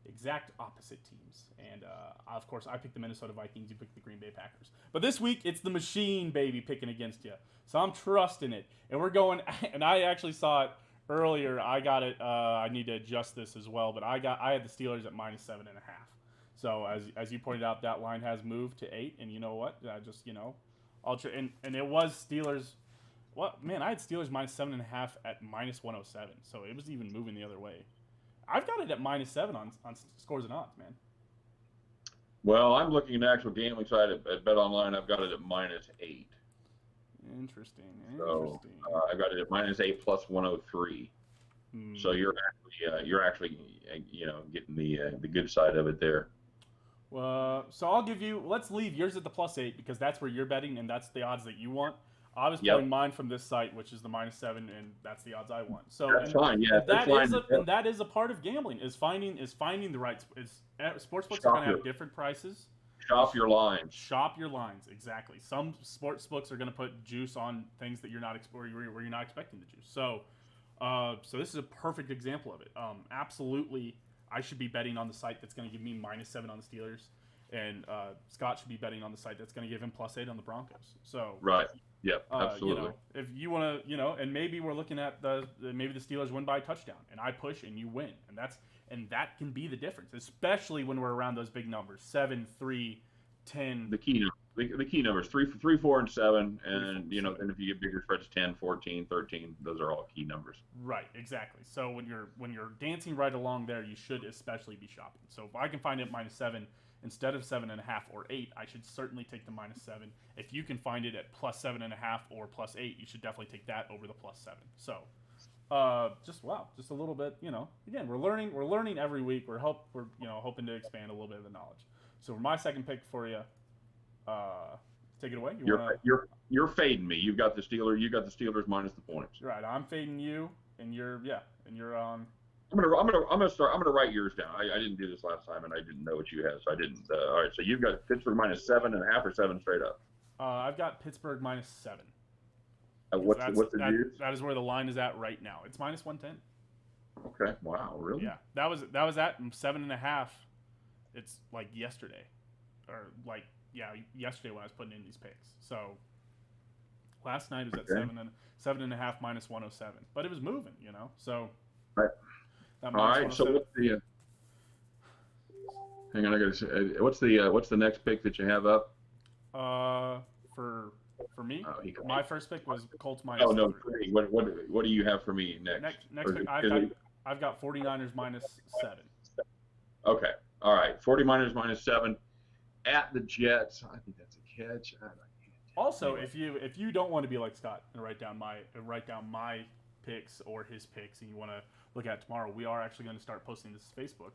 S1: exact opposite teams. And of course, I picked the Minnesota Vikings. You picked the Green Bay Packers. But this week, it's the machine, baby, picking against you. So I'm trusting it. And we're going. And I actually saw it earlier. I got it. I need to adjust this as well. But I had the Steelers at -7.5. So as you pointed out, that line has moved to 8. And you know what? And it was Steelers. What man? I had Steelers -7.5 at -107. So it was even moving the other way. I've got it at -7 on scores and odds, man.
S2: Well, I'm looking at the actual gambling side at BetOnline. I've got it at -8.
S1: Interesting.
S2: So I've got it at -8 plus 103. So you're actually getting the good side of it there.
S1: Well, so I'll give you. Let's leave yours at the +8 because that's where you're betting and that's the odds that you want. I was pulling mine from this site, which is the -7, and that's the odds I want. So
S2: that's fine. Yeah,
S1: that is a part of gambling. Is finding the right. Sportsbooks are going to have different prices.
S2: Shop your lines.
S1: Shop your lines, exactly. Some sportsbooks are going to put juice on things that you're not where you're not expecting the juice. So this is a perfect example of it. Absolutely, I should be betting on the site that's going to give me -7 on the Steelers, and Scott should be betting on the site that's going to give him +8 on the Broncos. So
S2: right. Yeah, absolutely.
S1: If you want to, and maybe we're looking at maybe the Steelers win by a touchdown, and I push and you win, and that can be the difference, especially when we're around those big numbers 7, 3, 10.
S2: The key numbers 3, 4, and 7, and and if you get bigger spreads 10, 14, 13, those are all key numbers.
S1: Right, exactly. So when you're dancing right along there, you should especially be shopping. So if I can find it -7 instead of 7.5 or 8, I should certainly take the -7. If you can find it at +7.5 or +8, you should definitely take that over the +7. So, just a little bit. Again, we're learning every week. We're hoping to expand a little bit of the knowledge. So for my second pick for you, take it away.
S2: You're fading me. You got the Steelers minus the points.
S1: Right. I'm fading you, and you're on.
S2: I'm gonna write yours down. I didn't do this last time, and I didn't know what you had, so I didn't. All right, so you've got Pittsburgh -7.5 or 7 straight up.
S1: I've got Pittsburgh -7.
S2: What's the news?
S1: That is where the line is at right now. It's -110.
S2: Okay. Wow. Really?
S1: Yeah. That was at 7.5. It's like yesterday, or yesterday when I was putting in these picks. So last night it was at 7.5 -107, but it was moving. So.
S2: Right. All right. So what's the? Hang on, I got to. What's the next pick that you have up?
S1: Uh, for me,
S2: Oh, he got.
S1: my first pick was Colts
S2: Oh
S1: minus
S2: no,
S1: 3.
S2: what do you have for me next?
S1: Next pick, I've got 49ers minus 7.
S2: Okay, all right. 40 minus -7 at the Jets. I think that's a catch.
S1: Also,
S2: Anyway,
S1: if you don't want to be like Scott and write down my picks or his picks, and you want to look at it tomorrow, we are actually going to start posting this to Facebook.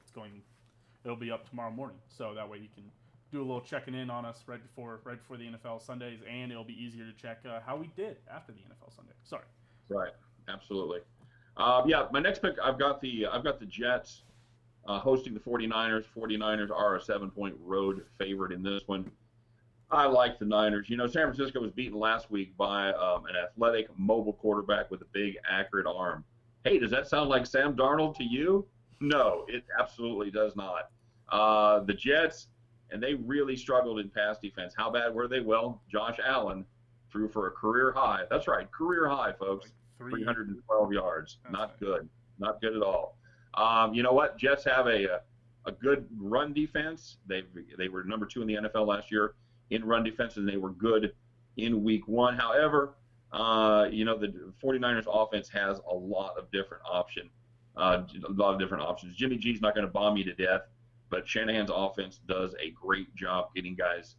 S1: It'll be up tomorrow morning, so that way you can do a little checking in on us right before the NFL Sundays, and it'll be easier to check how we did after the NFL Sunday. Sorry.
S2: right, absolutely. Yeah, my next pick, I've got the Jets hosting the 49ers. 49ers are a 7-point road favorite in this one. I like the Niners. You know, San Francisco was beaten last week by an athletic, mobile quarterback with a big, accurate arm. Hey, does that sound like Sam Darnold to you? No, it absolutely does not. The Jets, and they really struggled in pass defense. How bad were they? Well, Josh Allen threw for a career high. That's right, career high, folks.
S1: Like
S2: 312 yards.
S1: That's
S2: Not
S1: nice.
S2: good. Not good at all. You know what? Jets have a good run defense. They were number 2 in the NFL last year in run defense, and they were good in week 1. However, you know, the 49ers offense has a lot of different options. Jimmy G's not going to bomb you to death, but Shanahan's offense does a great job getting guys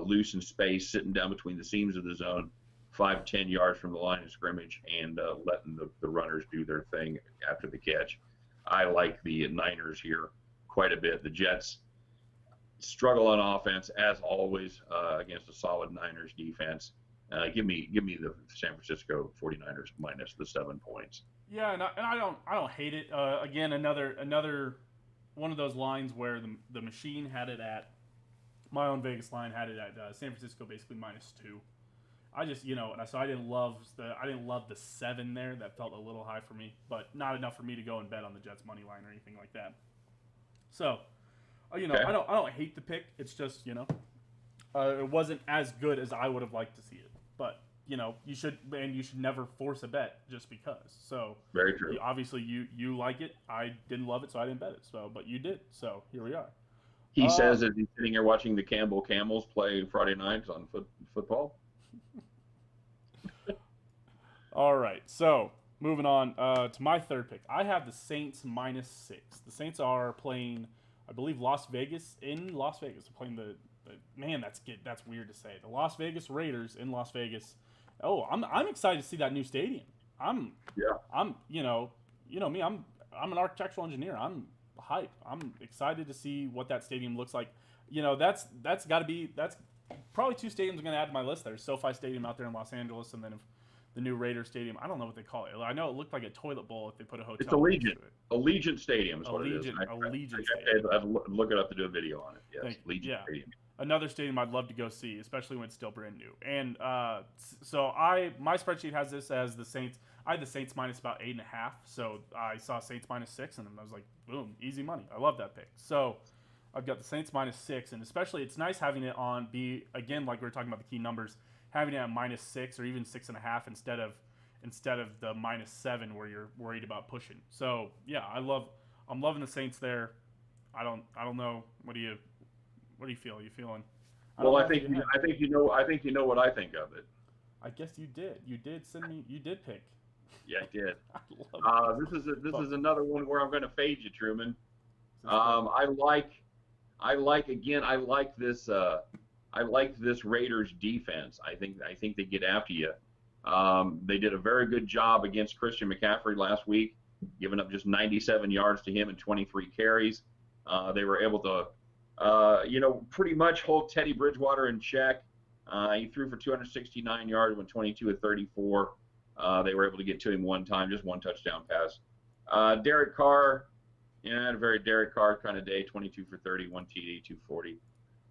S2: loose in space, sitting down between the seams of the zone, 5-10 yards from the line of scrimmage, and letting the runners do their thing after the catch. I like the Niners here quite a bit. The Jets struggle on offense as always against a solid Niners defense. Give me the San Francisco 49ers minus the 7 points.
S1: Yeah, and I don't hate it. Again, another one of those lines where the machine had it at my own Vegas line had it at San Francisco basically -2. I just so I didn't love the 7 there. That felt a little high for me, but not enough for me to go and bet on the Jets money line or anything like that. So,
S2: Okay.
S1: I don't hate the pick. It's just it wasn't as good as I would have liked to see it. But you should never force a bet just because. So
S2: Very true.
S1: obviously you like it. I didn't love it, so I didn't bet it. So but you did. So here we are.
S2: He
S1: Uh,
S2: says as he's sitting here watching the Campbell Camels play Friday nights on football.
S1: all right. So moving on to my third pick. I have the Saints -6. The Saints are playing, I believe, Las Vegas in Las Vegas. They're playing the man. That's weird to say. The Las Vegas Raiders in Las Vegas. Oh, I'm excited to see that new stadium.
S2: Yeah.
S1: I'm me. I'm an architectural engineer. I'm hype. I'm excited to see what that stadium looks like. That's got to be that's probably 2 stadiums I'm going to add to my list. There's SoFi Stadium out there in Los Angeles, and then if the new Raider Stadium. I don't know what they call it. I know it looked like a toilet bowl if they put a
S2: It's
S1: hotel next to it.
S2: Allegiant Stadium is what it is.
S1: Allegiant
S2: I
S1: Stadium.
S2: have to look it up to do a video on it. Yes, Allegiant
S1: Yeah.
S2: Stadium.
S1: Another stadium I'd love to go see, especially when it's still brand new. And so my spreadsheet has this as the Saints. I had the Saints minus about 8.5. So I saw Saints -6, and I was like, boom, easy money. I love that pick. So I've got the Saints -6, and especially it's nice having it on again, like we were talking about the key numbers, having it at -6 or even 6.5 instead of the -7 where you're worried about pushing. So yeah, I'm loving the Saints there. I don't know. What do you feel? You feeling?
S2: Well, I think you know what I think of it.
S1: I guess you did. You did send me. You did pick.
S2: Yeah, I did.
S1: I love it.
S2: This is another one where I'm going to fade you, Truman.
S1: This is fun.
S2: I like this Raiders defense. I think they get after you. They did a very good job against Christian McCaffrey last week, giving up just 97 yards to him and 23 carries. They were able to, pretty much hold Teddy Bridgewater in check. He threw for 269 yards, went 22 of 34. They were able to get to him one time, just one touchdown pass. Derek Carr, had a very Derek Carr kind of day, 22 for 30, 1 TD, 240.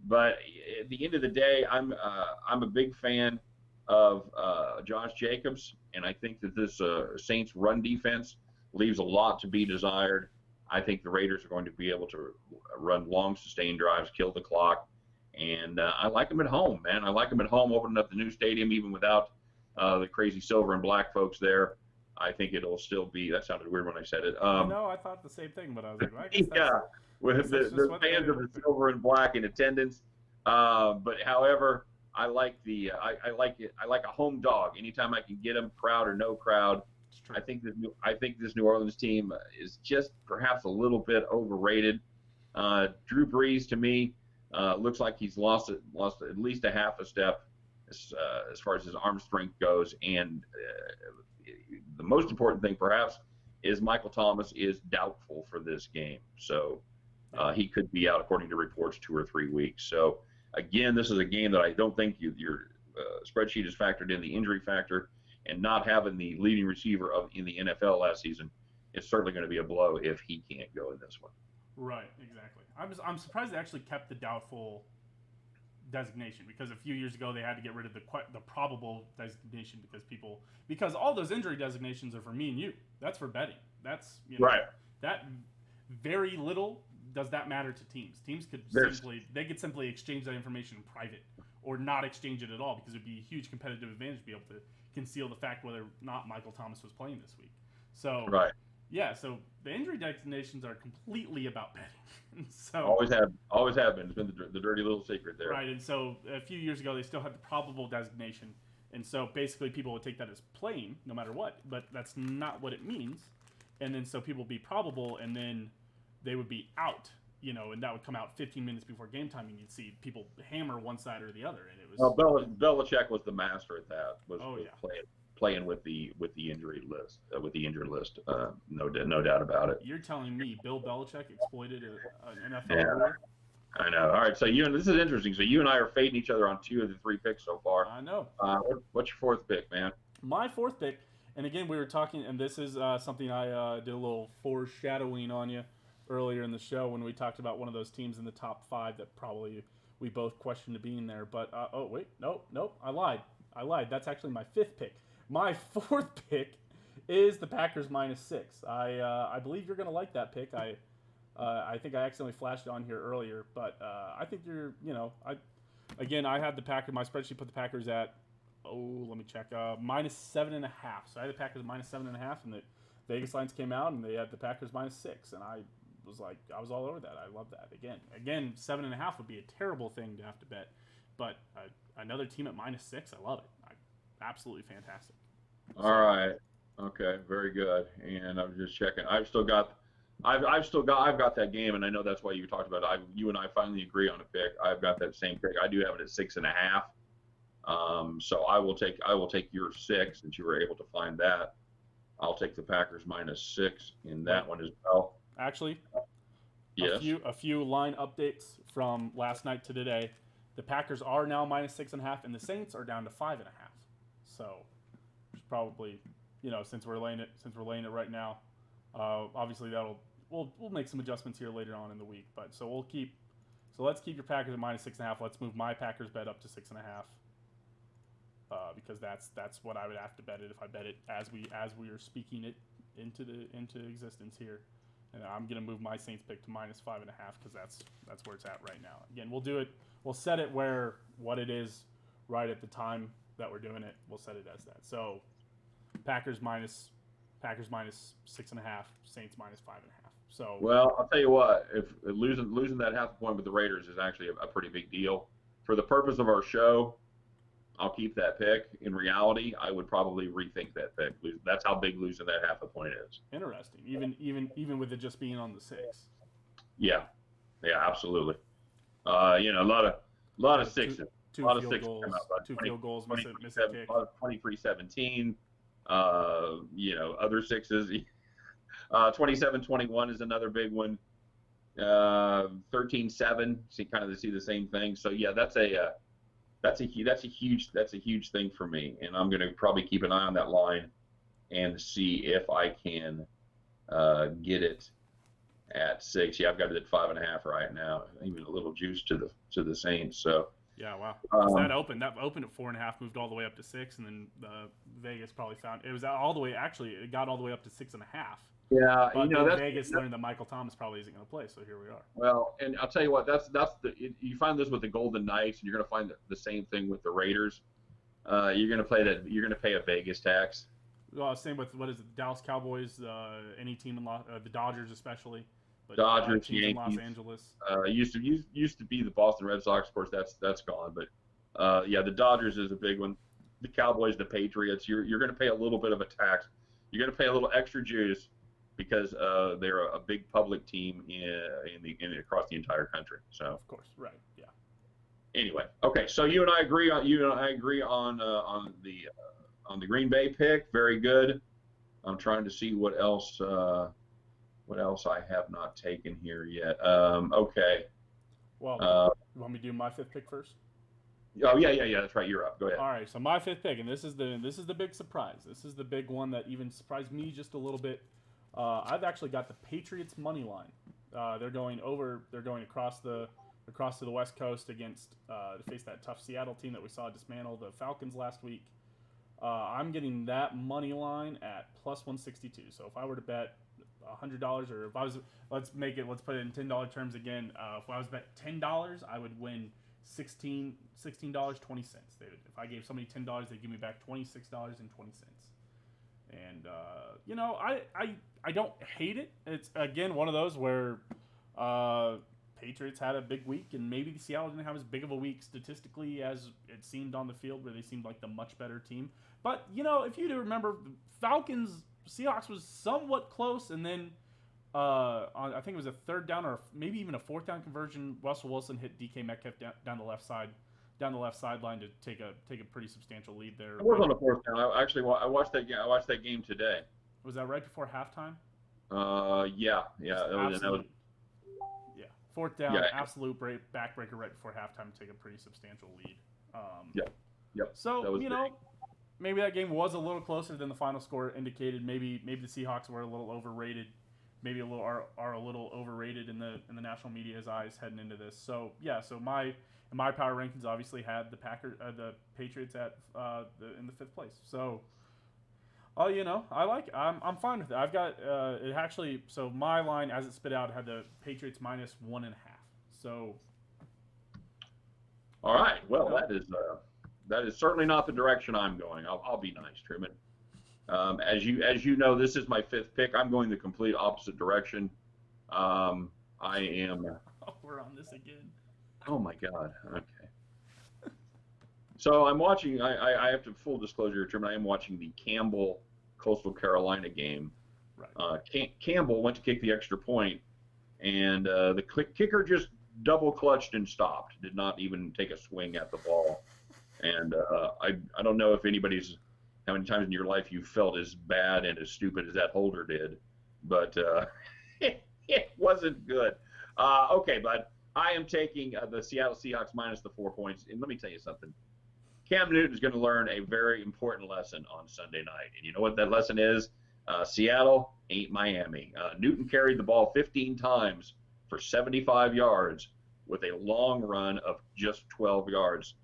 S2: But at the end of the day, I'm a big fan of Josh Jacobs, and I think that this Saints run defense leaves a lot to be desired. I think the Raiders are going to be able to run long, sustained drives, kill the clock, and I like them at home, man. I like them at home, opening up the new stadium, even without the crazy silver and black folks there. I think it'll still be. That sounded weird when I said it.
S1: I know. I thought the same thing, but I was like, well, I guess
S2: with the fans of the silver and black in attendance. But however, I like I like it. I like a home dog. Anytime I can get them, crowd or no crowd. I think this New Orleans team is just perhaps a little bit overrated. Drew Brees, to me, looks like he's lost at least a half a step as far as his arm strength goes. And the most important thing, perhaps, is Michael Thomas is doubtful for this game. So he could be out, according to reports, 2 or 3 weeks. So, again, this is a game that I don't think your spreadsheet has factored in the injury factor. And not having the leading receiver in the NFL last season is certainly going to be a blow if he can't go in this one.
S1: Right, exactly. I'm surprised they actually kept the doubtful designation, because a few years ago they had to get rid of the probable designation because all those injury designations are for me and you. That's for betting. That's
S2: right.
S1: That very little does that matter to teams. Teams could simply exchange that information in private or not exchange it at all, because it would be a huge competitive advantage to be able to conceal the fact whether or not Michael Thomas was playing this week. So
S2: right.
S1: Yeah, so the injury designations are completely about betting. So
S2: always have been. It's been the dirty little secret there.
S1: Right, and so a few years ago they still had the probable designation, and so basically people would take that as playing no matter what, but that's not what it means. And then so people would be probable, and then they would be out, and that would come out 15 minutes before game time, and you'd see people hammer one side or the other, and it was.
S2: Well, Belichick was the master at that. Playing with the injury list, no doubt about it.
S1: You're telling me Bill Belichick exploited an NFL rule?
S2: I know. All right, so this is interesting. So you and I are fading each other on 2 of the 3 picks so far.
S1: I know.
S2: What's your 4th pick, man?
S1: My 4th pick, and again we were talking, and this is something I did a little foreshadowing on you earlier in the show when we talked about one of those teams in the top 5 that probably we both questioned being there. But nope, I lied. That's actually my 5th pick. My 4th pick is the Packers -6. I believe you're going to like that pick. I think I accidentally flashed it on here earlier, but I think I had the Packers. My spreadsheet put the Packers at let me check -7.5. So I had the Packers -7.5, and the Vegas lines came out and they had the Packers -6, and I was all over that. I love that. Again, 7.5 would be a terrible thing to have to bet, but another team at -6, I love it. Absolutely fantastic.
S2: All right. Okay. Very good. And I'm just checking. I've got that game, and I know that's why you talked about it. You and I finally agree on a pick. I've got that same pick. I do have it at 6.5. So I will take your 6 since you were able to find that. I'll take the Packers -6 in that one as well.
S1: Actually,
S2: yes.
S1: A few line updates from last night to today. The Packers are now -6.5, and the Saints are down to 5.5. So, probably, since we're laying it right now, obviously we'll make some adjustments here later on in the week. But let's keep your Packers at -6.5. Let's move my Packers bet up to 6.5, because that's what I would have to bet it if I bet it as we are speaking it into existence here. And I'm gonna move my Saints pick to -5.5 because that's where it's at right now. Again, we'll do it. We'll set it what it is right at the time that we're doing it. We'll set it as that. So Packers minus 6.5, Saints -5.5. So
S2: I'll tell you what, if losing that half a point with the Raiders is actually a pretty big deal. For the purpose of our show, I'll keep that pick. In reality, I would probably rethink that pick. That's how big losing that half a point is.
S1: Interesting. Even with it just being on the 6.
S2: Yeah, absolutely. A lot of sixes.
S1: Two field goals, miss a kick.
S2: 23-17. Other 6s. 27-21 is another big one. 13-7. See the same thing. So yeah, that's a huge thing for me, and I'm going to probably keep an eye on that line and see if I can get it at 6. Yeah, I've got it at 5.5 right now. Even a little juice to the Saints. So
S1: yeah, wow. That opened at 4.5, moved all the way up to 6, and then Vegas probably found it was all the way. Actually, it got all the way up to 6.5.
S2: Yeah,
S1: but Vegas learned that Michael Thomas probably isn't going to play, so here we are.
S2: Well, and I'll tell you what, you find this with the Golden Knights, and you're going to find the same thing with the Raiders. You're going to pay a Vegas tax.
S1: Same with the Dallas Cowboys, any team in the Dodgers especially. but
S2: Dodgers,
S1: teams in Los
S2: Yankees.
S1: Angeles.
S2: Used to be the Boston Red Sox. Of course, that's gone. But yeah, the Dodgers is a big one. The Cowboys, the Patriots. You're going to pay a little bit of a tax. You're going to pay a little extra juice because they're a big public team across the entire country. So
S1: of course, right? Yeah.
S2: Anyway, okay. So you and I agree on the Green Bay pick. Very good. I'm trying to see what else I have not taken here yet. Okay.
S1: Well, you want me to do my fifth pick first?
S2: Oh yeah. That's right. You're up. Go ahead.
S1: All right. So my fifth pick, and this is the big surprise. This is the big one that even surprised me just a little bit. I've actually got the Patriots money line. They're going across to the West Coast against to face that tough Seattle team that we saw dismantle the Falcons last week. I'm getting that money line at plus 162. So if I were to bet $100, or if I was, let's put it in $10 terms again. If I was to bet $10, I would win $16.20. If I gave somebody $10, they'd give me back $26.20. And I don't hate it. It's again one of those where Patriots had a big week, and maybe the Seattle didn't have as big of a week statistically as it seemed on the field, where they seemed like the much better team. But if you do remember, Falcons Seahawks was somewhat close, and then I think it was a third down or maybe even a fourth down conversion. Russell Wilson hit DK Metcalf down the left sideline to take a pretty substantial lead there.
S2: It was on the fourth down. I watched that game. I watched that game today.
S1: Was that right before halftime?
S2: Yeah.
S1: Fourth down, absolute backbreaker right before halftime to take a pretty substantial lead.
S2: Yep.
S1: So maybe that game was a little closer than the final score indicated. Maybe the Seahawks were a little overrated. Maybe are a little overrated in the national media's eyes heading into this. So my power rankings obviously had the Patriots at in the fifth place. So. I'm fine with it. I've got it actually. So my line, as it spit out, had the Patriots minus 1.5. So.
S2: All right. Well, that is certainly not the direction I'm going. I'll be nice, Truman. As you know, this is my fifth pick. I'm going the complete opposite direction. I am.
S1: Oh, we're on this again.
S2: Oh my God. Okay. So I'm watching. I have to full disclosure, Truman. I am watching the Campbell Coastal Carolina game.
S1: Right.
S2: Campbell went to kick the extra point, and the kicker just double clutched and stopped. Did not even take a swing at the ball. And I don't know if how many times in your life you felt as bad and as stupid as that holder did, but it wasn't good. Okay, but I am taking the Seattle Seahawks minus the 4 points. And let me tell you something. Cam Newton is going to learn a very important lesson on Sunday night. And you know what that lesson is? Seattle ain't Miami. Newton carried the ball 15 times for 75 yards with a long run of just 12 yards.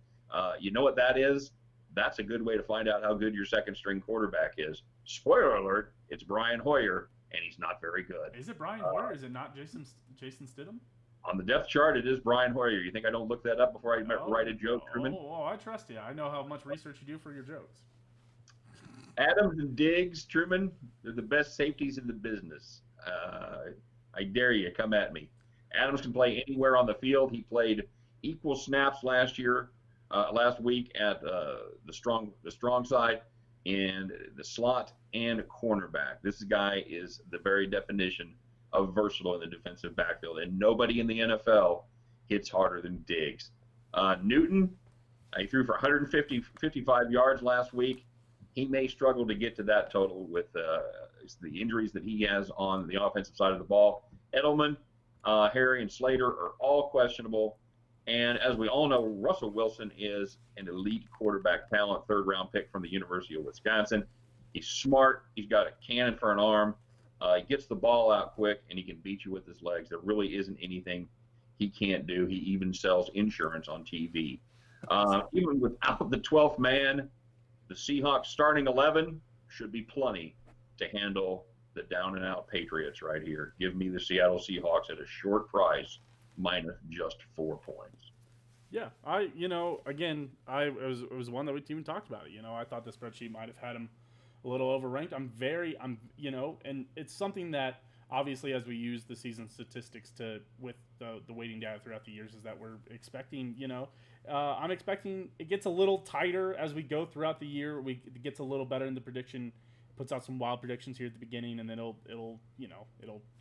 S2: You know what that is? That's a good way to find out how good your second-string quarterback is. Spoiler alert, it's Brian Hoyer, and he's not very good.
S1: Is it Brian Hoyer? Is it not Jason Stidham?
S2: On the depth chart, it is Brian Hoyer. You think I don't look that up before I write a joke, Truman?
S1: Oh, I trust you. I know how much research you do for your jokes.
S2: Adams and Diggs, Truman, they're the best safeties in the business. I dare you, come at me. Adams can play anywhere on the field. He played equal snaps last week at the strong side, and the slot and cornerback. This guy is the very definition of versatile in the defensive backfield, and nobody in the NFL hits harder than Diggs. Newton, he threw for 155 yards last week. He may struggle to get to that total with the injuries that he has on the offensive side of the ball. Edelman, Harry, and Slater are all questionable. And as we all know, Russell Wilson is an elite quarterback talent, third-round pick from the University of Wisconsin. He's smart. He's got a cannon for an arm. He gets the ball out quick, and he can beat you with his legs. There really isn't anything he can't do. He even sells insurance on TV. Even without the 12th man, the Seahawks starting 11 should be plenty to handle the down-and-out Patriots right here. Give me the Seattle Seahawks at a short price, minus just 4 points.
S1: Yeah, it was one that we even talked about. I thought the spreadsheet might have had him a little overranked. And it's something that obviously, as we use the season statistics with the weighting data throughout the years, is that we're expecting, I'm expecting it gets a little tighter as we go throughout the year. It gets a little better in the prediction, puts out some wild predictions here at the beginning, and then it'll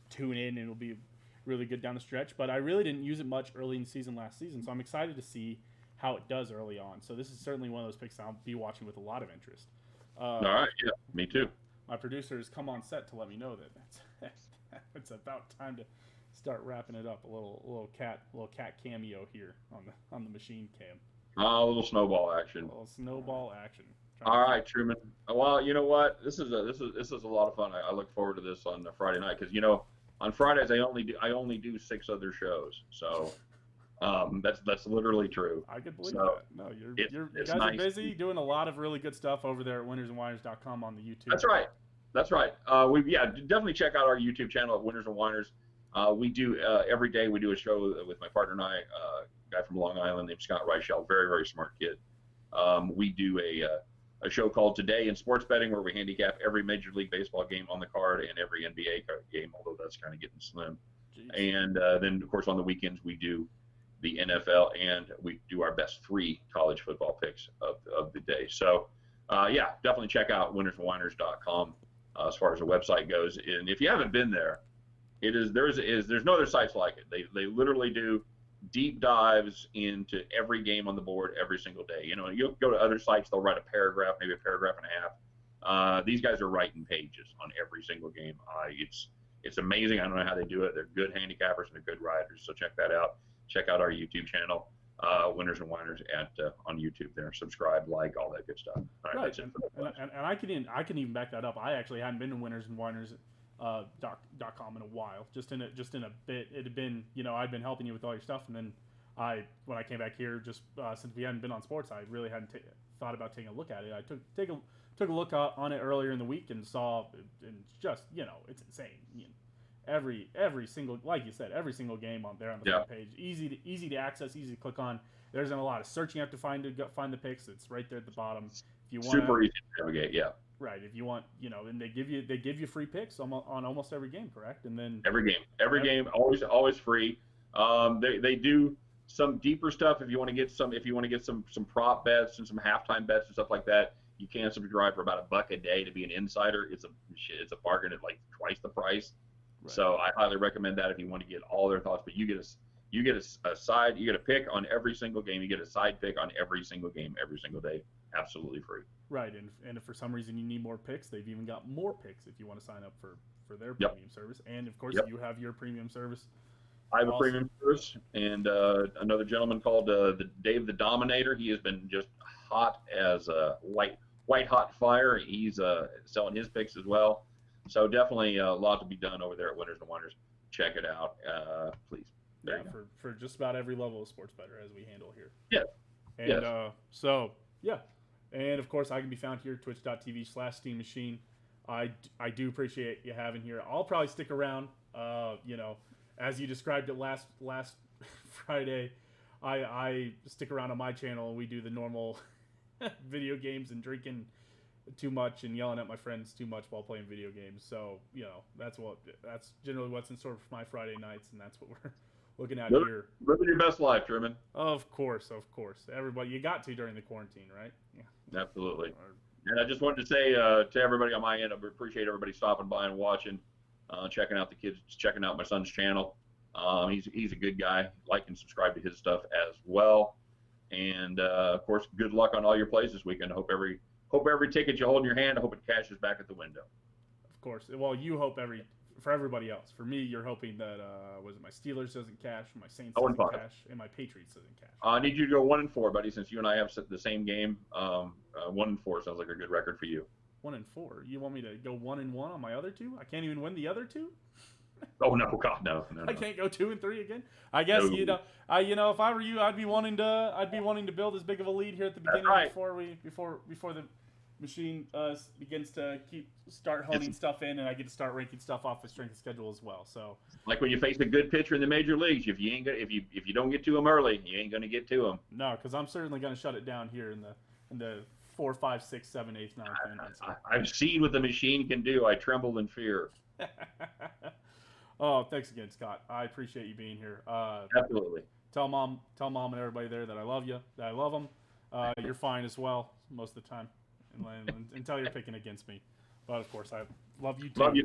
S1: tune in and it'll be really good down the stretch. But I really didn't use it much early in the season last season, so I'm excited to see how it does early on. So this is certainly one of those picks I'll be watching with a lot of interest.
S2: All right, yeah, me too.
S1: My producer has come on set to let me know that it's about time to start wrapping it up. A little cat cameo here on the machine cam.
S2: A little snowball action.
S1: A little snowball action.
S2: All right, Truman. Well, you know what? This is a lot of fun. I look forward to this on Friday night because on Fridays I only do 6 other shows. So that's literally true.
S1: I could believe that. No, you guys are busy doing a lot of really good stuff over there at winnersandwhiners.com on the YouTube.
S2: That's right. Definitely check out our YouTube channel at Winners and Whiners. We do every day. We do a show with my partner and I, a guy from Long Island named Scott Reichel, very very smart kid. We do a show called Today in Sports Betting where we handicap every Major League Baseball game on the card and every NBA game, although that's kind of getting slim. Jeez. And then, of course, on the weekends we do the NFL and we do our best 3 college football picks of the day. So, definitely check out winnersandwhiners.com as far as the website goes. And if you haven't been there, there's no other sites like it. They literally do deep dives into every game on the board every single day. You'll go to other sites, they'll write a paragraph, maybe a paragraph and a half. These guys are writing pages on every single game. It's amazing. I don't know how they do it. They're good handicappers and they're good writers. So check that out. Check out our YouTube channel, Winners and Whiners on YouTube there. Subscribe, like, all that good stuff. All right.
S1: And I can even back that up. I actually hadn't been to Winners and Whiners .com in a while, just in a bit. It had been, I'd been helping you with all your stuff, and then when I came back here, just since we hadn't been on sports, I really hadn't thought about taking a look at it. I took a look on it earlier in the week and saw, and just it's insane. Every single, like you said, every single game on there on the front page, easy to access, easy to click on. There isn't a lot of searching you have to find the picks. It's right there at the bottom. If you want,
S2: super easy to navigate. Yeah.
S1: Right. If you want, and they give you free picks on almost every game, correct? And then
S2: every game, always free. They do some deeper stuff if you want to get some prop bets and some halftime bets and stuff like that. You can subscribe for about $1 a day to be an insider. It's a bargain at like twice the price. Right. So I highly recommend that if you want to get all their thoughts. But you get a pick on every single game. You get a side pick on every single game every single day, absolutely free.
S1: Right, and if for some reason you need more picks, they've even got more picks if you want to sign up for their premium service. And of course, you have your premium service.
S2: I have a premium service, and another gentleman called Dave the Dominator. He has been just hot as a white hot fire. He's selling his picks as well. So definitely a lot to be done over there at Winners and Whiners. Check it out, please.
S1: For just about every level of sports bettor as we handle here.
S2: Yeah.
S1: And and of course I can be found here twitch.tv/Steehn Machine. I do appreciate you having here. I'll probably stick around. As you described it last Friday, I stick around on my channel and we do the normal video games and drinking too much and yelling at my friends too much while playing video games. So that's generally what's in store for my Friday nights, and that's what we're looking at here.
S2: Living your best life, Truman.
S1: Of course. Everybody, you got to during the quarantine, right? Yeah.
S2: Absolutely. And I just wanted to say to everybody on my end, I appreciate everybody stopping by and watching, checking out the kids, checking out my son's channel. He's a good guy. Like and subscribe to his stuff as well. And of course, good luck on all your plays this weekend. I hope every ticket you hold in your hand, I hope it cashes back at the window.
S1: Of course. Well, you hope for everybody else. For me, you're hoping that my Steelers doesn't cash, my Saints doesn't cash, and my Patriots doesn't cash.
S2: I need you to go 1-4, buddy, since you and I have the same game. 1-4 sounds like a good record for you.
S1: 1-4. You want me to go 1-1 on my other two? I can't even win the other two.
S2: Oh no, God, no.
S1: I can't go 2-3 again. I guess no. If I were you, I'd be wanting to build as big of a lead here at the beginning before the machine begins to start honing stuff in, and I get to start ranking stuff off the strength of schedule as well. So,
S2: like when you face a good pitcher in the major leagues, if you don't get to him early, you ain't gonna get to him.
S1: No, because I'm certainly gonna shut it down here in the 4, 5, 6, 7, 8, 9, 10 minutes.
S2: I've seen what the machine can do. I tremble in fear.
S1: Oh, thanks again, Scott. I appreciate you being here.
S2: Absolutely.
S1: Tell mom and everybody there that I love you, that I love them. You're fine as well most of the time, and until you're picking against me. But of course, I love you too.
S2: Love you.